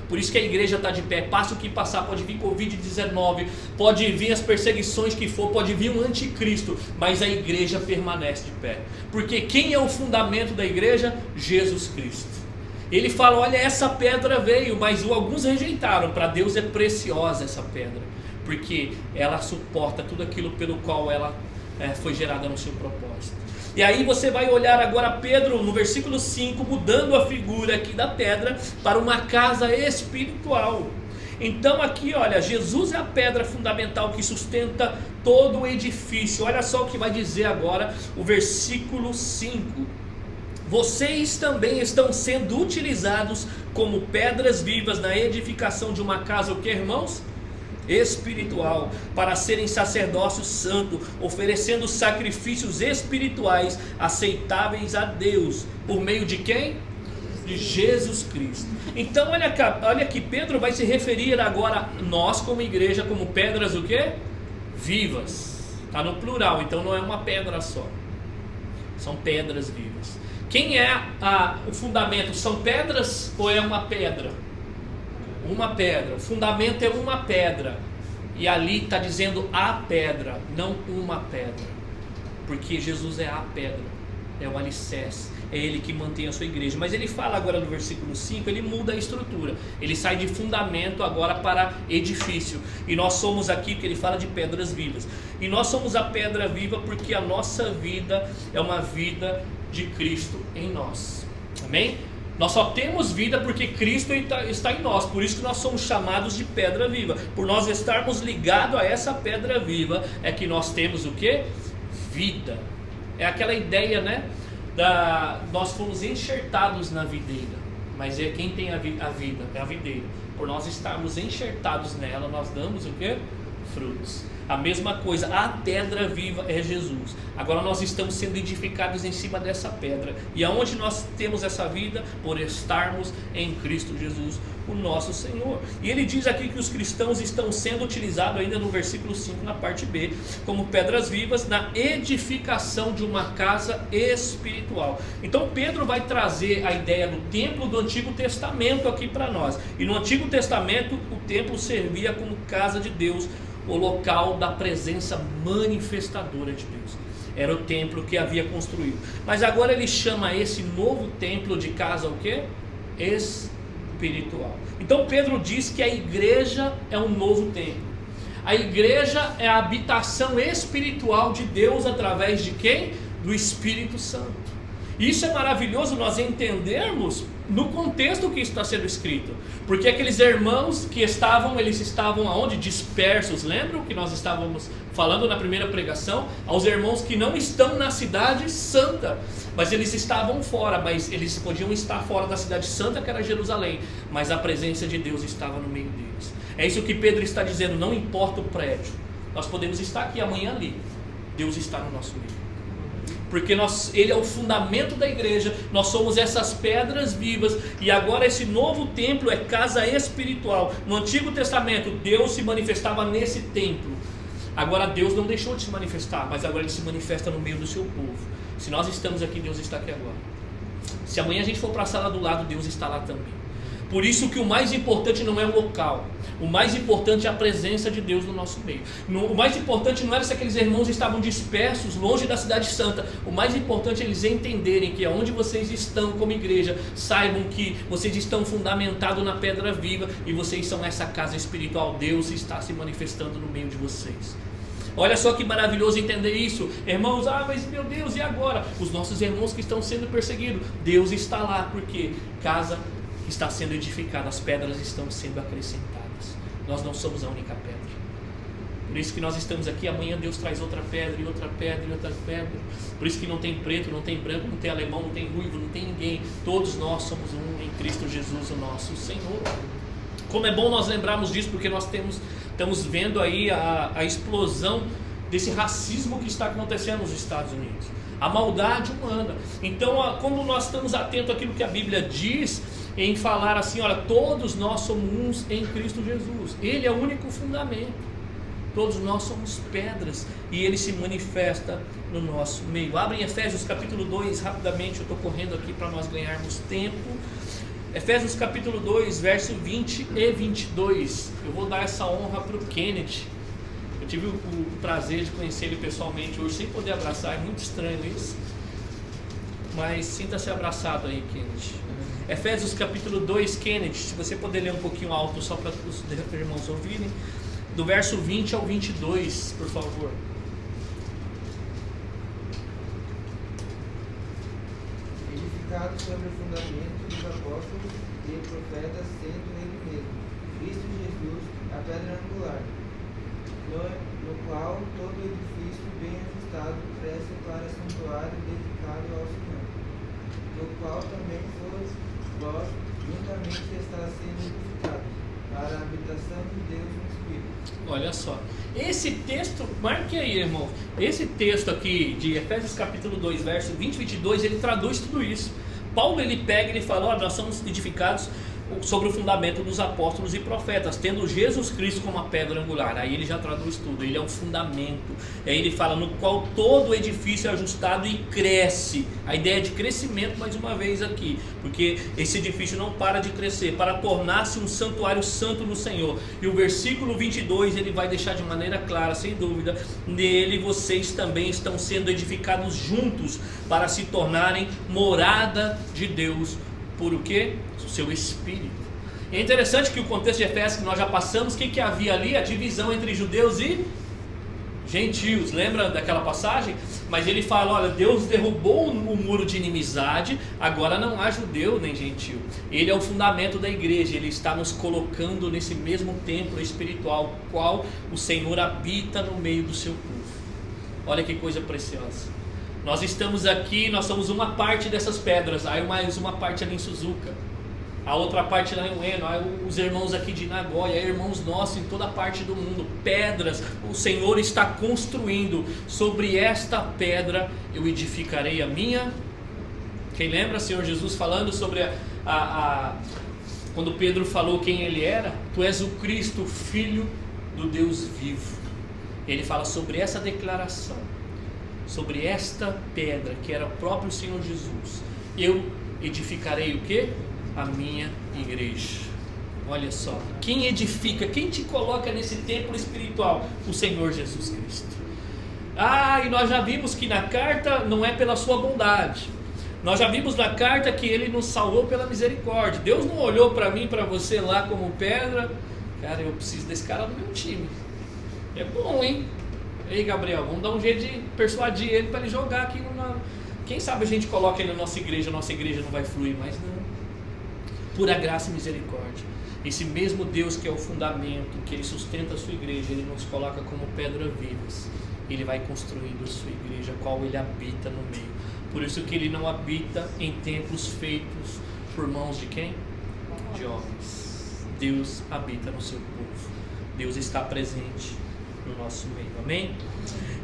Por isso que a igreja está de pé. Passa o que passar, pode vir Covid-19, pode vir as perseguições que for, pode vir um anticristo, mas a igreja permanece de pé. Porque quem é o fundamento da igreja? Jesus Cristo. Ele fala: olha, essa pedra veio, mas alguns rejeitaram. Para Deus é preciosa essa pedra, porque ela suporta tudo aquilo pelo qual ela foi gerada no seu propósito. E aí você vai olhar agora Pedro no versículo 5, mudando a figura aqui da pedra para uma casa espiritual. Então aqui, olha, Jesus é a pedra fundamental que sustenta todo o edifício. Olha só o que vai dizer agora o versículo 5. Vocês também estão sendo utilizados como pedras vivas na edificação de uma casa, o que, irmãos? espiritual, para serem sacerdócio santo, oferecendo sacrifícios espirituais aceitáveis a Deus, por meio de quem? De Jesus Cristo. Então olha que Pedro vai se referir agora a nós como igreja, como pedras o quê? Vivas. Está no plural, então não é uma pedra só, são pedras vivas. Quem é o fundamento? São pedras ou é uma pedra? Uma pedra. O fundamento é uma pedra. E ali está dizendo a pedra, não uma pedra. Porque Jesus é a pedra, é o alicerce, é Ele que mantém a sua igreja. Mas ele fala agora no versículo 5, ele muda a estrutura. Ele sai de fundamento agora para edifício. E nós somos aqui, que ele fala de pedras vivas. E nós somos a pedra viva porque a nossa vida é uma vida de Cristo em nós. Amém? Nós só temos vida porque Cristo está em nós. Por isso que nós somos chamados de pedra viva. Por nós estarmos ligados a essa pedra viva, é que nós temos o quê? Vida. É aquela ideia, né? Nós fomos enxertados na videira. Mas é quem tem a vida, é a videira. Por nós estarmos enxertados nela, nós damos o quê? Frutos. A mesma coisa, a pedra viva é Jesus. Agora nós estamos sendo edificados em cima dessa pedra. E aonde nós temos essa vida? Por estarmos em Cristo Jesus, o nosso Senhor. E ele diz aqui que os cristãos estão sendo utilizados ainda no versículo 5, na parte B, como pedras vivas na edificação de uma casa espiritual. Então Pedro vai trazer a ideia do templo do Antigo Testamento aqui para nós. E no Antigo Testamento o templo servia como casa de Deus, o local da presença manifestadora de Deus. Era o templo que havia construído. Mas agora ele chama esse novo templo de casa o quê? Espiritual. Então Pedro diz que a igreja é um novo templo. A igreja é a habitação espiritual de Deus através de quem? Do Espírito Santo. Isso é maravilhoso nós entendermos no contexto que está sendo escrito. Porque aqueles irmãos que eles estavam aonde? Dispersos. Lembram que nós estávamos falando na primeira pregação? Aos irmãos que não estão na cidade santa, mas eles estavam fora, mas eles podiam estar fora da cidade santa, que era Jerusalém, mas a presença de Deus estava no meio deles. É isso que Pedro está dizendo, não importa o prédio, nós podemos estar aqui amanhã ali, Deus está no nosso meio. Porque Ele é o fundamento da igreja, nós somos essas pedras vivas, e agora esse novo templo é casa espiritual. No Antigo Testamento Deus se manifestava nesse templo, agora Deus não deixou de se manifestar, mas agora Ele se manifesta no meio do seu povo. Se nós estamos aqui, Deus está aqui agora. Se amanhã a gente for para a sala do lado, Deus está lá também. Por isso que o mais importante não é o local, o mais importante é a presença de Deus no nosso meio. O mais importante não era se aqueles irmãos estavam dispersos, longe da cidade santa. O mais importante é eles entenderem que aonde vocês estão como igreja, saibam que vocês estão fundamentados na pedra viva e vocês são essa casa espiritual. Deus está se manifestando no meio de vocês. Olha só que maravilhoso entender isso. Irmãos, mas meu Deus, e agora? Os nossos irmãos que estão sendo perseguidos, Deus está lá, porque casa está sendo edificada, as pedras estão sendo acrescentadas. Nós não somos a única pedra. Por isso que nós estamos aqui, amanhã Deus traz outra pedra, e outra pedra, e outra pedra. Por isso que não tem preto, não tem branco, não tem alemão, não tem ruivo, não tem ninguém. Todos nós somos um em Cristo Jesus, o nosso Senhor. Como é bom nós lembrarmos disso, porque nós estamos vendo aí a explosão desse racismo que está acontecendo nos Estados Unidos. A maldade humana. Então, quando nós estamos atentos àquilo que a Bíblia diz, em falar assim, olha, todos nós somos uns em Cristo Jesus. Ele é o único fundamento. Todos nós somos pedras e Ele se manifesta no nosso meio. Abre em Efésios capítulo 2, rapidamente, eu estou correndo aqui para nós ganharmos tempo. Efésios capítulo 2, verso 20 e 22. Eu vou dar essa honra para o Kennedy. Eu tive o prazer de conhecer ele pessoalmente hoje, sem poder abraçar, é muito estranho isso. Mas sinta-se abraçado aí, Kennedy. Efésios capítulo 2, Kennedy, se você puder ler um pouquinho alto só para os irmãos ouvirem, do verso 20 ao 22, por favor. Edificado sobre o fundamento dos apóstolos e profetas, sendo Ele mesmo, Cristo Jesus, a pedra angular, no qual todo edifício bem ajustado cresce para santuário dedicado ao Senhor, no qual também vós juntamente está sendo edificado, para a habitação de Deus no Espírito. Olha só, esse texto, marque aí, irmão, esse texto aqui de Efésios capítulo 2, verso 20 e 22, ele traduz tudo isso. Paulo, ele pega e ele fala, nós somos edificados sobre o fundamento dos apóstolos e profetas, tendo Jesus Cristo como a pedra angular. Aí ele já traduz tudo, ele é um fundamento. Aí ele fala, no qual todo edifício é ajustado e cresce. A ideia de crescimento mais uma vez aqui, porque esse edifício não para de crescer, para tornar-se um santuário santo no Senhor. E o versículo 22 ele vai deixar de maneira clara, sem dúvida, nele vocês também estão sendo edificados juntos para se tornarem morada de Deus. Por o quê? O seu Espírito. É interessante que o contexto de Efésios que nós já passamos, o que havia ali? A divisão entre judeus e gentios. Lembra daquela passagem? Mas ele fala, olha, Deus derrubou o muro de inimizade, agora não há judeu nem gentio. Ele é o fundamento da igreja, ele está nos colocando nesse mesmo templo espiritual, qual o Senhor habita no meio do seu povo. Olha que coisa preciosa. Nós estamos aqui, nós somos uma parte dessas pedras, há mais uma parte ali em Suzuka, a outra parte lá em Ueno, há os irmãos aqui de Nagoya, irmãos nossos em toda parte do mundo, pedras, o Senhor está construindo, sobre esta pedra eu edificarei a minha. Quem lembra, Senhor Jesus falando sobre quando Pedro falou quem ele era? Tu és o Cristo, Filho do Deus vivo. Ele fala sobre essa declaração, sobre esta pedra que era o próprio Senhor Jesus, eu edificarei o que? A minha igreja. Olha só, quem edifica, quem te coloca nesse templo espiritual? O Senhor Jesus Cristo. E nós já vimos que na carta não é pela sua bondade, nós já vimos na carta que Ele nos salvou pela misericórdia. Deus não olhou para mim, para você lá como pedra, cara, eu preciso desse cara no meu time, é bom, hein? Ei, Gabriel, vamos dar um jeito de persuadir ele para ele jogar aqui. Quem sabe a gente coloca ele na nossa igreja não vai fluir, mas não. Pura graça e misericórdia. Esse mesmo Deus que é o fundamento, que Ele sustenta a sua igreja, Ele nos coloca como pedras vivas. Ele vai construindo a sua igreja, a qual Ele habita no meio. Por isso que Ele não habita em templos feitos por mãos de quem? De homens. Deus habita no seu povo. Deus está presente no nosso meio, amém?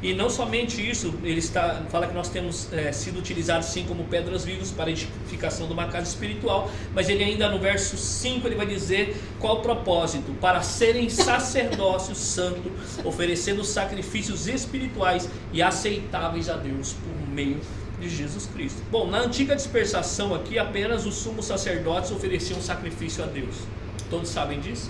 E não somente isso, ele fala que nós temos sido utilizados sim como pedras vivas para a edificação de uma casa espiritual, mas ele ainda no verso 5 ele vai dizer qual o propósito: para serem sacerdócio santo, oferecendo sacrifícios espirituais e aceitáveis a Deus por meio de Jesus Cristo. Bom, na antiga dispensação aqui apenas os sumos sacerdotes ofereciam sacrifício a Deus, todos sabem disso?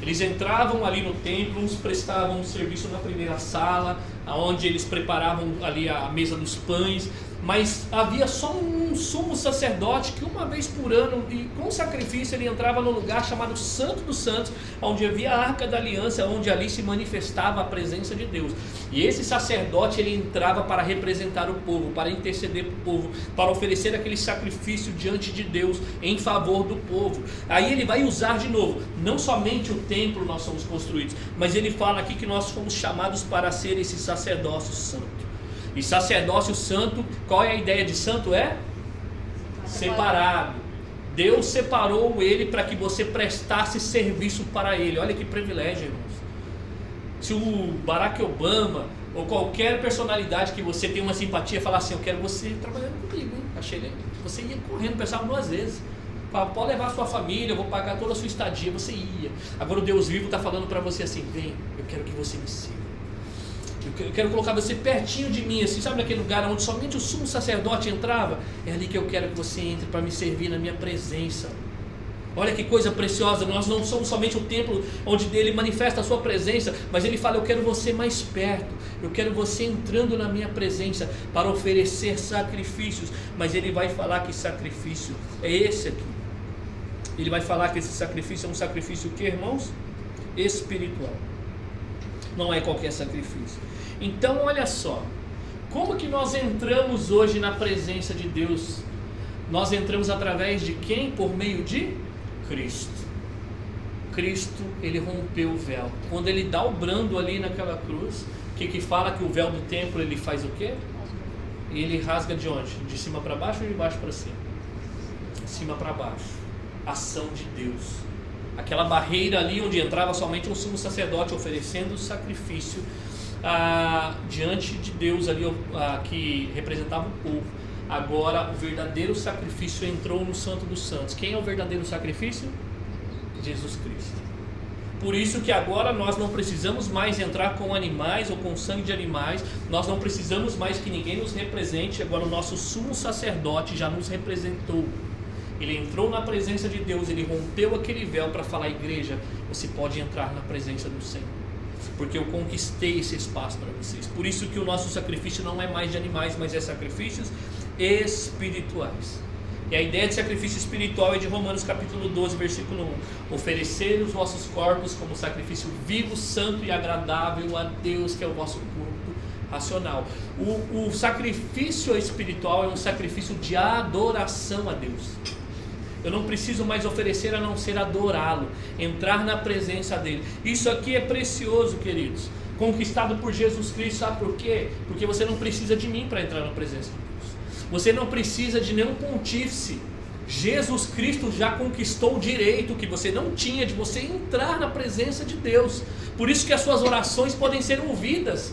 Eles entravam ali no templo, uns prestavam um serviço na primeira sala, onde eles preparavam ali a mesa dos pães, mas havia só um sumo sacerdote que uma vez por ano, e com sacrifício, ele entrava no lugar chamado Santo dos Santos, onde havia a Arca da Aliança, onde ali se manifestava a presença de Deus. E esse sacerdote, ele entrava para representar o povo, para interceder para o povo, para oferecer aquele sacrifício diante de Deus, em favor do povo. Aí ele vai usar de novo, não somente o templo nós somos construídos, mas ele fala aqui que nós fomos chamados para ser esse sacerdócio santo. E sacerdócio santo, qual é a ideia de santo? É separado. Deus separou ele para que você prestasse serviço para ele. Olha que privilégio, irmãos. Se o Barack Obama ou qualquer personalidade que você tem uma simpatia falar assim: eu quero você trabalhando comigo, hein? Achei legal. Você ia correndo, pensava 2 vezes. Pode levar a sua família, eu vou pagar toda a sua estadia. Você ia. Agora o Deus vivo está falando para você assim: vem, eu quero que você me sirva. Eu quero colocar você pertinho de mim, assim, sabe naquele lugar onde somente o sumo sacerdote entrava? É ali que eu quero que você entre para me servir na minha presença. Olha que coisa preciosa, nós não somos somente o templo onde Ele manifesta a sua presença, mas Ele fala: eu quero você mais perto, eu quero você entrando na minha presença para oferecer sacrifícios. Mas Ele vai falar que sacrifício é esse aqui. Ele vai falar que esse sacrifício é um sacrifício o que, irmãos? Espiritual. Não é qualquer sacrifício. Então olha só, como que nós entramos hoje na presença de Deus? Nós entramos através de quem? Por meio de Cristo. Cristo, Ele rompeu o véu. Quando Ele dá o brando ali naquela cruz, que fala que o véu do templo Ele faz o quê? Ele rasga de onde? De cima para baixo ou de baixo para cima? De cima para baixo. Ação de Deus. aquela barreira ali onde entrava somente um sumo sacerdote oferecendo o sacrifício diante de Deus ali, que representava o povo. Agora o verdadeiro sacrifício entrou no Santo dos Santos. Quem é o verdadeiro sacrifício? Jesus Cristo. Por isso que agora nós não precisamos mais entrar com animais ou com sangue de animais, nós não precisamos mais que ninguém nos represente. Agora o nosso sumo sacerdote já nos representou. Ele entrou na presença de Deus, ele rompeu aquele véu para falar: igreja, você pode entrar na presença do Senhor, porque eu conquistei esse espaço para vocês. Por isso que o nosso sacrifício não é mais de animais, mas é sacrifícios espirituais. E a ideia de sacrifício espiritual é de Romanos capítulo 12, versículo 1. Oferecer os vossos corpos como sacrifício vivo, santo e agradável a Deus, que é o vosso culto racional. O sacrifício espiritual é um sacrifício de adoração a Deus. Eu não preciso mais oferecer a não ser adorá-lo, entrar na presença dele. Isso aqui é precioso, queridos, conquistado por Jesus Cristo. Sabe por quê? Porque você não precisa de mim para entrar na presença de Deus. Você não precisa de nenhum pontífice. Jesus Cristo já conquistou o direito que você não tinha de você entrar na presença de Deus. Por isso que as suas orações podem ser ouvidas.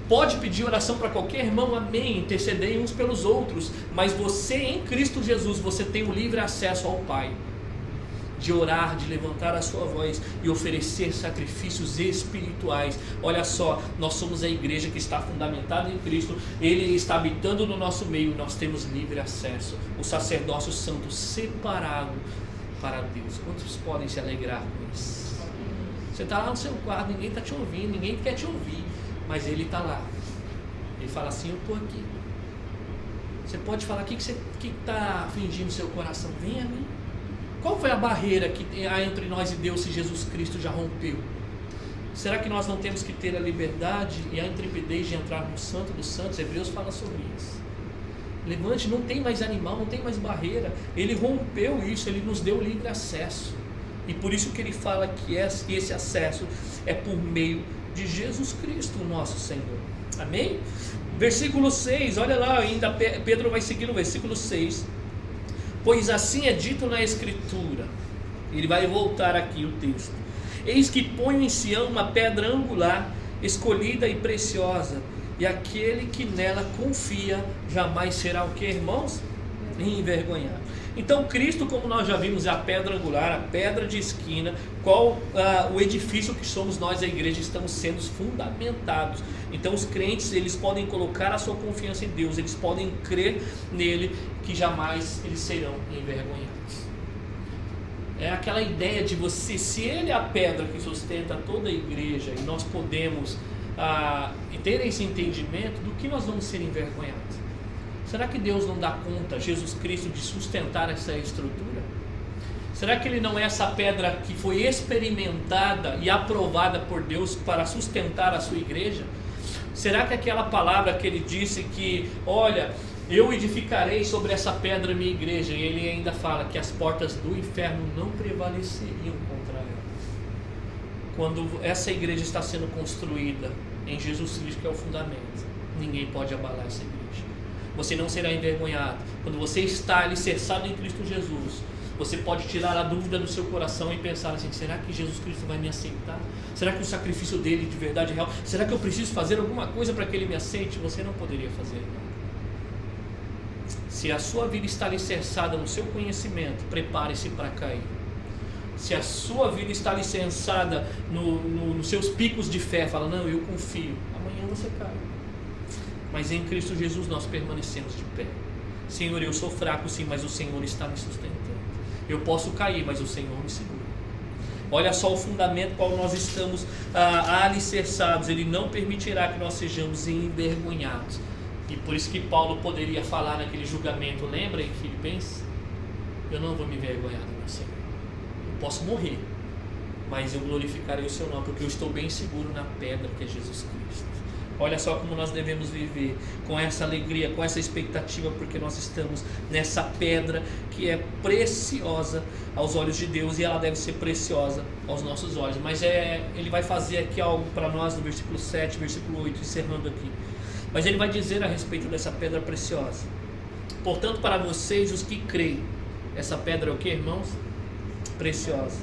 Pode pedir oração para qualquer irmão, amém, intercedei uns pelos outros. Mas você em Cristo Jesus, você tem o livre acesso ao Pai, de orar, de levantar a sua voz e oferecer sacrifícios espirituais. Olha só, nós somos a igreja que está fundamentada em Cristo, Ele está habitando no nosso meio, nós temos livre acesso, o sacerdócio santo separado para Deus. Quantos podem se alegrar com isso? Você está lá no seu quarto, ninguém está te ouvindo, ninguém quer te ouvir, mas Ele está lá. Ele fala assim: eu estou aqui. Você pode falar: o que está afligindo o seu coração? Vem a mim. Qual foi a barreira que há entre nós e Deus se Jesus Cristo já rompeu? Será que nós não temos que ter a liberdade e a intrepidez de entrar no Santo dos Santos? Hebreus fala sobre isso. Levante, não tem mais animal, não tem mais barreira. Ele rompeu isso, Ele nos deu livre acesso. E por isso que Ele fala que esse acesso é por meio de Jesus Cristo, o nosso Senhor. Amém? Versículo 6, olha lá, ainda Pedro vai seguir no versículo 6. Pois assim é dito na Escritura. Ele vai voltar aqui o texto: eis que ponho em Sião uma pedra angular, escolhida e preciosa, e aquele que nela confia jamais será o que, irmãos? Envergonhado. Então Cristo, como nós já vimos, é a pedra angular, a pedra de esquina, qual o edifício que somos nós, a igreja, estamos sendo fundamentados. Então os crentes, eles podem colocar a sua confiança em Deus, eles podem crer nele, que jamais eles serão envergonhados. É aquela ideia de você, se ele é a pedra que sustenta toda a igreja, e nós podemos ter esse entendimento, do que nós vamos ser envergonhados? Será que Deus não dá conta, Jesus Cristo, de sustentar essa estrutura? Será que Ele não é essa pedra que foi experimentada e aprovada por Deus para sustentar a sua igreja? Será que aquela palavra que Ele disse que, olha, eu edificarei sobre essa pedra a minha igreja, e Ele ainda fala que as portas do inferno não prevaleceriam contra ela? Quando essa igreja está sendo construída em Jesus Cristo, que é o fundamento, ninguém pode abalar essa igreja. Você não será envergonhado. Quando você está alicerçado em Cristo Jesus, você pode tirar a dúvida do seu coração e pensar assim: será que Jesus Cristo vai me aceitar? Será que o sacrifício dele de verdade é real? Será que eu preciso fazer alguma coisa para que ele me aceite? Você não poderia fazer nada. Se a sua vida está alicerçada no seu conhecimento, prepare-se para cair. Se a sua vida está alicerçada nos seus picos de fé, fala: não, eu confio, amanhã você cai. Mas em Cristo Jesus nós permanecemos de pé. Senhor, eu sou fraco sim, mas o Senhor está me sustentando. Eu posso cair, mas o Senhor me segura. Olha só o fundamento qual nós estamos alicerçados. Ele não permitirá que nós sejamos envergonhados. E por isso que Paulo poderia falar naquele julgamento, lembra em Filipenses? Eu não vou me envergonhar do meu Senhor. Eu posso morrer, mas eu glorificarei o seu nome, porque eu estou bem seguro na pedra que é Jesus Cristo. Olha só como nós devemos viver, com essa alegria, com essa expectativa, porque nós estamos nessa pedra que é preciosa aos olhos de Deus, e ela deve ser preciosa aos nossos olhos. Mas ele vai fazer aqui algo para nós no versículo 7, versículo 8, encerrando aqui. Mas ele vai dizer a respeito dessa pedra preciosa: portanto, para vocês os que creem, essa pedra é o que, irmãos? Preciosa.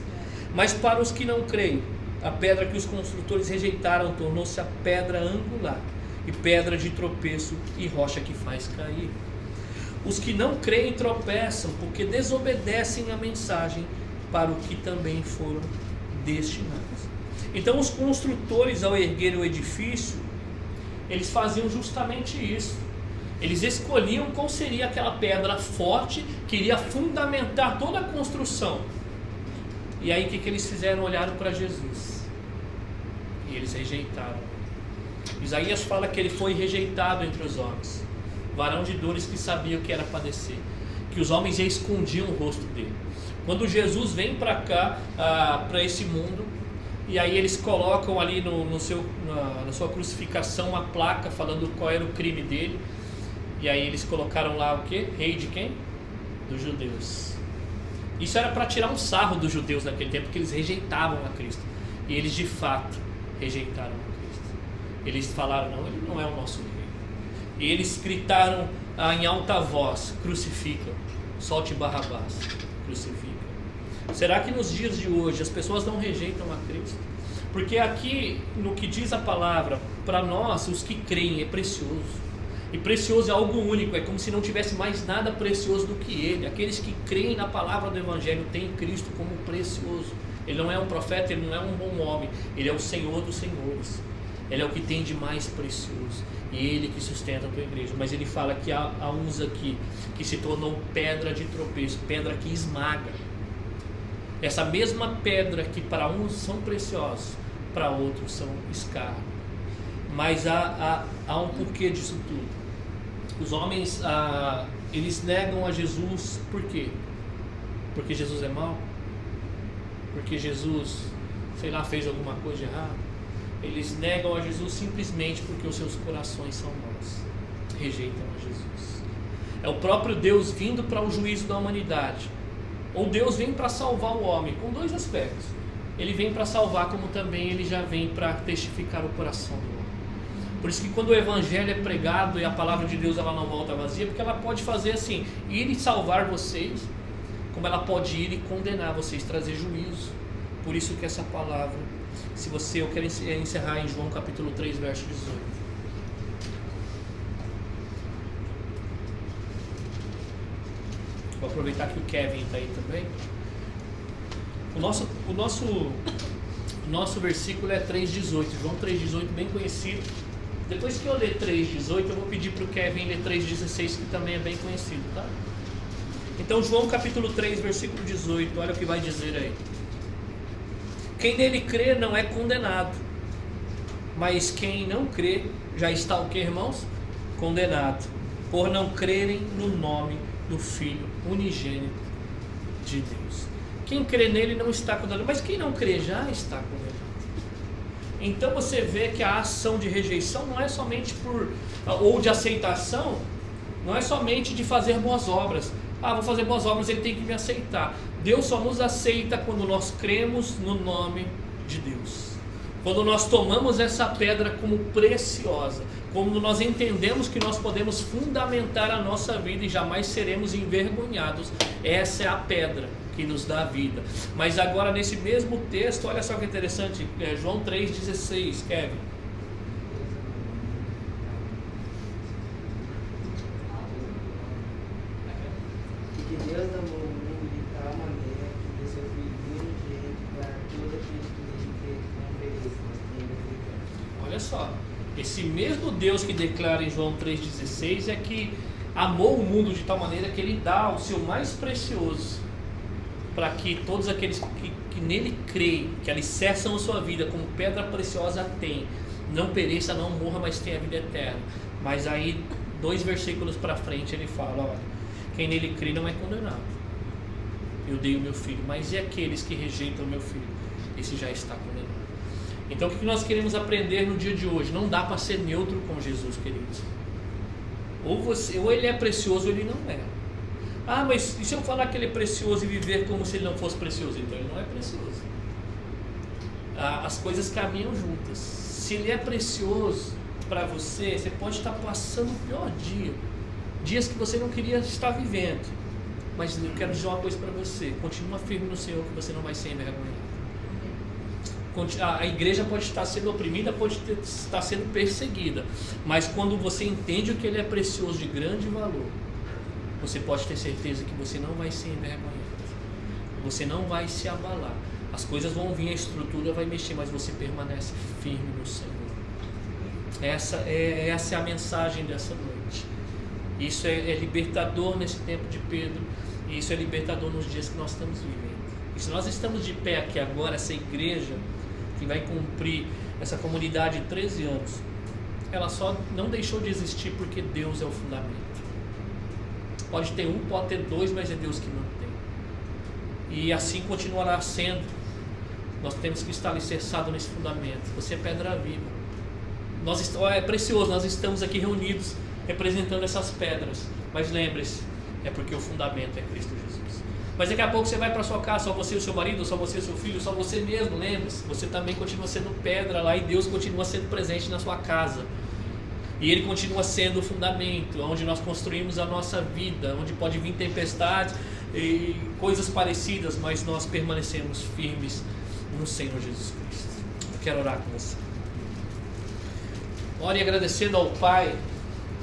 Mas para os que não creem, a pedra que os construtores rejeitaram tornou-se a pedra angular, e pedra de tropeço e rocha que faz cair. Os que não creem tropeçam, porque desobedecem a mensagem para o que também foram destinados. Então os construtores, ao erguerem o edifício, eles faziam justamente isso. Eles escolhiam qual seria aquela pedra forte que iria fundamentar toda a construção. E aí o que eles fizeram? Olharam para Jesus e eles rejeitaram. Isaías fala que ele foi rejeitado entre os homens, varão de dores, que sabia o que era padecer, que os homens já escondiam o rosto dele. Quando Jesus vem para cá, para esse mundo, e aí eles colocam ali na sua crucificação uma placa falando qual era o crime dele. E aí eles colocaram lá o quê? Rei de quem? Dos judeus. Isso era para tirar um sarro dos judeus naquele tempo, porque eles rejeitavam a Cristo. E eles de fato rejeitaram a Cristo. Eles falaram, não, ele não é o nosso rei. E eles gritaram em alta voz, crucifica, solte Barrabás, crucifica. Será que nos dias de hoje as pessoas não rejeitam a Cristo? Porque aqui, no que diz a palavra, para nós, os que creem, é precioso. E precioso é algo único, é como se não tivesse mais nada precioso do que Ele. Aqueles que creem na palavra do Evangelho têm Cristo como precioso. Ele não é um profeta, Ele não é um bom homem, Ele é o Senhor dos senhores. Ele é o que tem de mais precioso, e Ele que sustenta a tua igreja. Mas Ele fala que há uns aqui que se tornam pedra de tropeço, pedra que esmaga. Essa mesma pedra que para uns são preciosos, para outros são escárnio. Mas há um porquê disso tudo. Os homens, eles negam a Jesus, por quê? Porque Jesus é mau? Porque Jesus, sei lá, fez alguma coisa errada? Eles negam a Jesus simplesmente porque os seus corações são maus, rejeitam a Jesus. É o próprio Deus vindo para o juízo da humanidade. Ou Deus vem para salvar o homem, com dois aspectos. Ele vem para salvar, como também ele já vem para testificar o coração do homem. Por isso que quando o Evangelho é pregado e a palavra de Deus ela não volta vazia, porque ela pode fazer assim, ir e salvar vocês, como ela pode ir e condenar vocês, trazer juízo. Por isso que essa palavra, eu quero encerrar em João capítulo 3, verso 18. Vou aproveitar que o Kevin está aí também. O nosso versículo é 3,18, João 3,18, bem conhecido. Depois que eu ler 3,18, eu vou pedir para o Kevin ler 3,16, que também é bem conhecido, tá? Então João capítulo 3, versículo 18, olha o que vai dizer aí. Quem nele crê não é condenado, mas quem não crê já está o que, irmãos? Condenado, por não crerem no nome do Filho unigênito de Deus. Quem crê nele não está condenado, mas quem não crê já está condenado. Então você vê que a ação de rejeição não é somente ou de aceitação, não é somente de fazer boas obras. Vou fazer boas obras, ele tem que me aceitar. Deus só nos aceita quando nós cremos no nome de Deus. Quando nós tomamos essa pedra como preciosa, quando nós entendemos que nós podemos fundamentar a nossa vida e jamais seremos envergonhados, essa é a pedra que nos dá a vida. Mas agora nesse mesmo texto, olha só que interessante, João 3,16, Kevin. Que Deus amou o mundo de tal maneira que deu seu Filho unigênito para todo aquele que nele crê, não pereça, mas tenha vida. Olha só, esse mesmo Deus que declara em João 3,16 é que amou o mundo de tal maneira que Ele dá o seu mais precioso, para que todos aqueles que nele creem, que alicerçam a sua vida como pedra preciosa tem, não pereça, não morra, mas tenha a vida eterna. Mas aí, 2 versículos para frente, ele fala, olha, quem nele crê não é condenado. Eu dei o meu filho, mas e aqueles que rejeitam o meu filho? Esse já está condenado. Então o que nós queremos aprender no dia de hoje? Não dá para ser neutro com Jesus, queridos. Ou ele é precioso ou ele não é. Mas e se eu falar que ele é precioso e viver como se ele não fosse precioso? Então ele não é precioso. As coisas caminham juntas. Se ele é precioso para você, você pode estar passando o pior dia, dias que você não queria estar vivendo, mas eu quero dizer uma coisa para você: continua firme no Senhor, que você não vai ser envergonhado. a igreja pode estar sendo oprimida, pode estar sendo perseguida, mas quando você entende o que ele é precioso, de grande valor, você pode ter certeza que você não vai ser envergonhado, você não vai se abalar. As coisas vão vir, a estrutura vai mexer, mas você permanece firme no Senhor. Essa é a mensagem dessa noite. Isso é libertador nesse tempo de Pedro, e isso é libertador nos dias que nós estamos vivendo. E se nós estamos de pé aqui agora, essa igreja que vai cumprir, essa comunidade de 13 anos, ela só não deixou de existir porque Deus é o fundamento. Pode ter um, pode ter dois, mas é Deus que mantém. E assim continuará sendo. Nós temos que estar alicerçados nesse fundamento. Você é pedra viva. É precioso, nós estamos aqui reunidos representando essas pedras. Mas lembre-se, é porque o fundamento é Cristo Jesus. Mas daqui a pouco você vai para sua casa, só você e o seu marido, só você e o seu filho, só você mesmo, lembre-se, você também continua sendo pedra lá e Deus continua sendo presente na sua casa. E Ele continua sendo o fundamento, onde nós construímos a nossa vida, onde pode vir tempestades e coisas parecidas, mas nós permanecemos firmes no Senhor Jesus Cristo. Eu quero orar com você. Ore agradecendo ao Pai.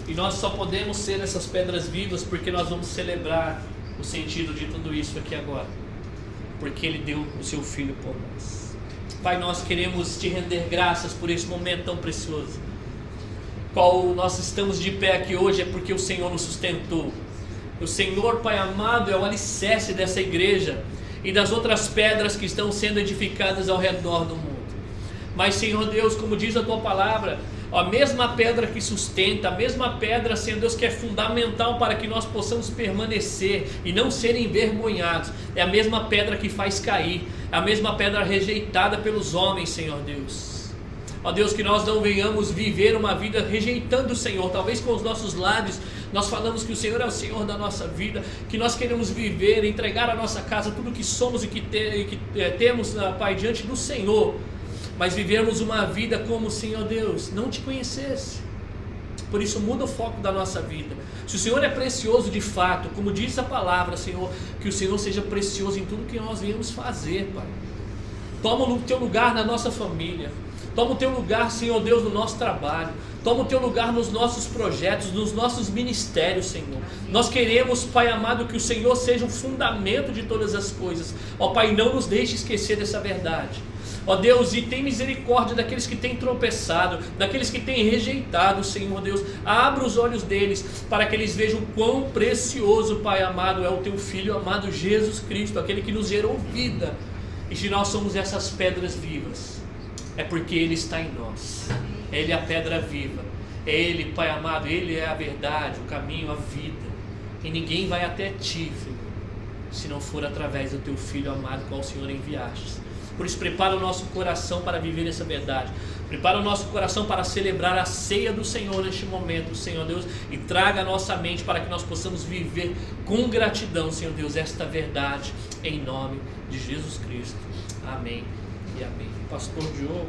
E nós só podemos ser essas pedras vivas porque nós vamos celebrar o sentido de tudo isso aqui agora, porque Ele deu o seu Filho por nós. Pai, nós queremos Te render graças por esse momento tão precioso. Qual nós estamos de pé aqui hoje é porque o Senhor nos sustentou. O Senhor, Pai amado, é o alicerce dessa igreja e das outras pedras que estão sendo edificadas ao redor do mundo. Mas, Senhor Deus, como diz a Tua palavra, a mesma pedra que sustenta, a mesma pedra, Senhor Deus, que é fundamental para que nós possamos permanecer e não ser envergonhados, é a mesma pedra que faz cair, é a mesma pedra rejeitada pelos homens, Senhor Deus. Ó Deus, que nós não venhamos viver uma vida rejeitando o Senhor. Talvez com os nossos lábios nós falamos que o Senhor é o Senhor da nossa vida, que nós queremos viver, entregar a nossa casa, tudo que somos e que temos, Pai, diante do Senhor, mas vivermos uma vida como o Senhor Deus não Te conhecesse. Por isso muda o foco da nossa vida. Se o Senhor é precioso de fato, como diz a palavra, Senhor, que o Senhor seja precioso em tudo que nós viemos fazer, Pai. Toma o Teu lugar na nossa família. Toma o Teu lugar, Senhor Deus, no nosso trabalho. Toma o Teu lugar nos nossos projetos, nos nossos ministérios, Senhor. Nós queremos, Pai amado, que o Senhor seja o fundamento de todas as coisas. Ó Pai, não nos deixe esquecer dessa verdade. Ó Deus, e tem misericórdia daqueles que têm tropeçado, daqueles que têm rejeitado, Senhor Deus. Abra os olhos deles para que eles vejam quão precioso, Pai amado, é o Teu Filho amado Jesus Cristo, aquele que nos gerou vida. E se nós somos essas pedras vivas, é porque Ele está em nós. Ele é a pedra viva. É Ele, Pai amado, Ele é a verdade, o caminho, a vida. E ninguém vai até Ti, Filho, se não for através do Teu Filho amado, qual o Senhor enviaste. Por isso, prepara o nosso coração para viver essa verdade. Prepara o nosso coração para celebrar a ceia do Senhor neste momento, Senhor Deus, e traga a nossa mente para que nós possamos viver com gratidão, Senhor Deus, esta verdade, em nome de Jesus Cristo. Amém e amém. Pastor Diogo.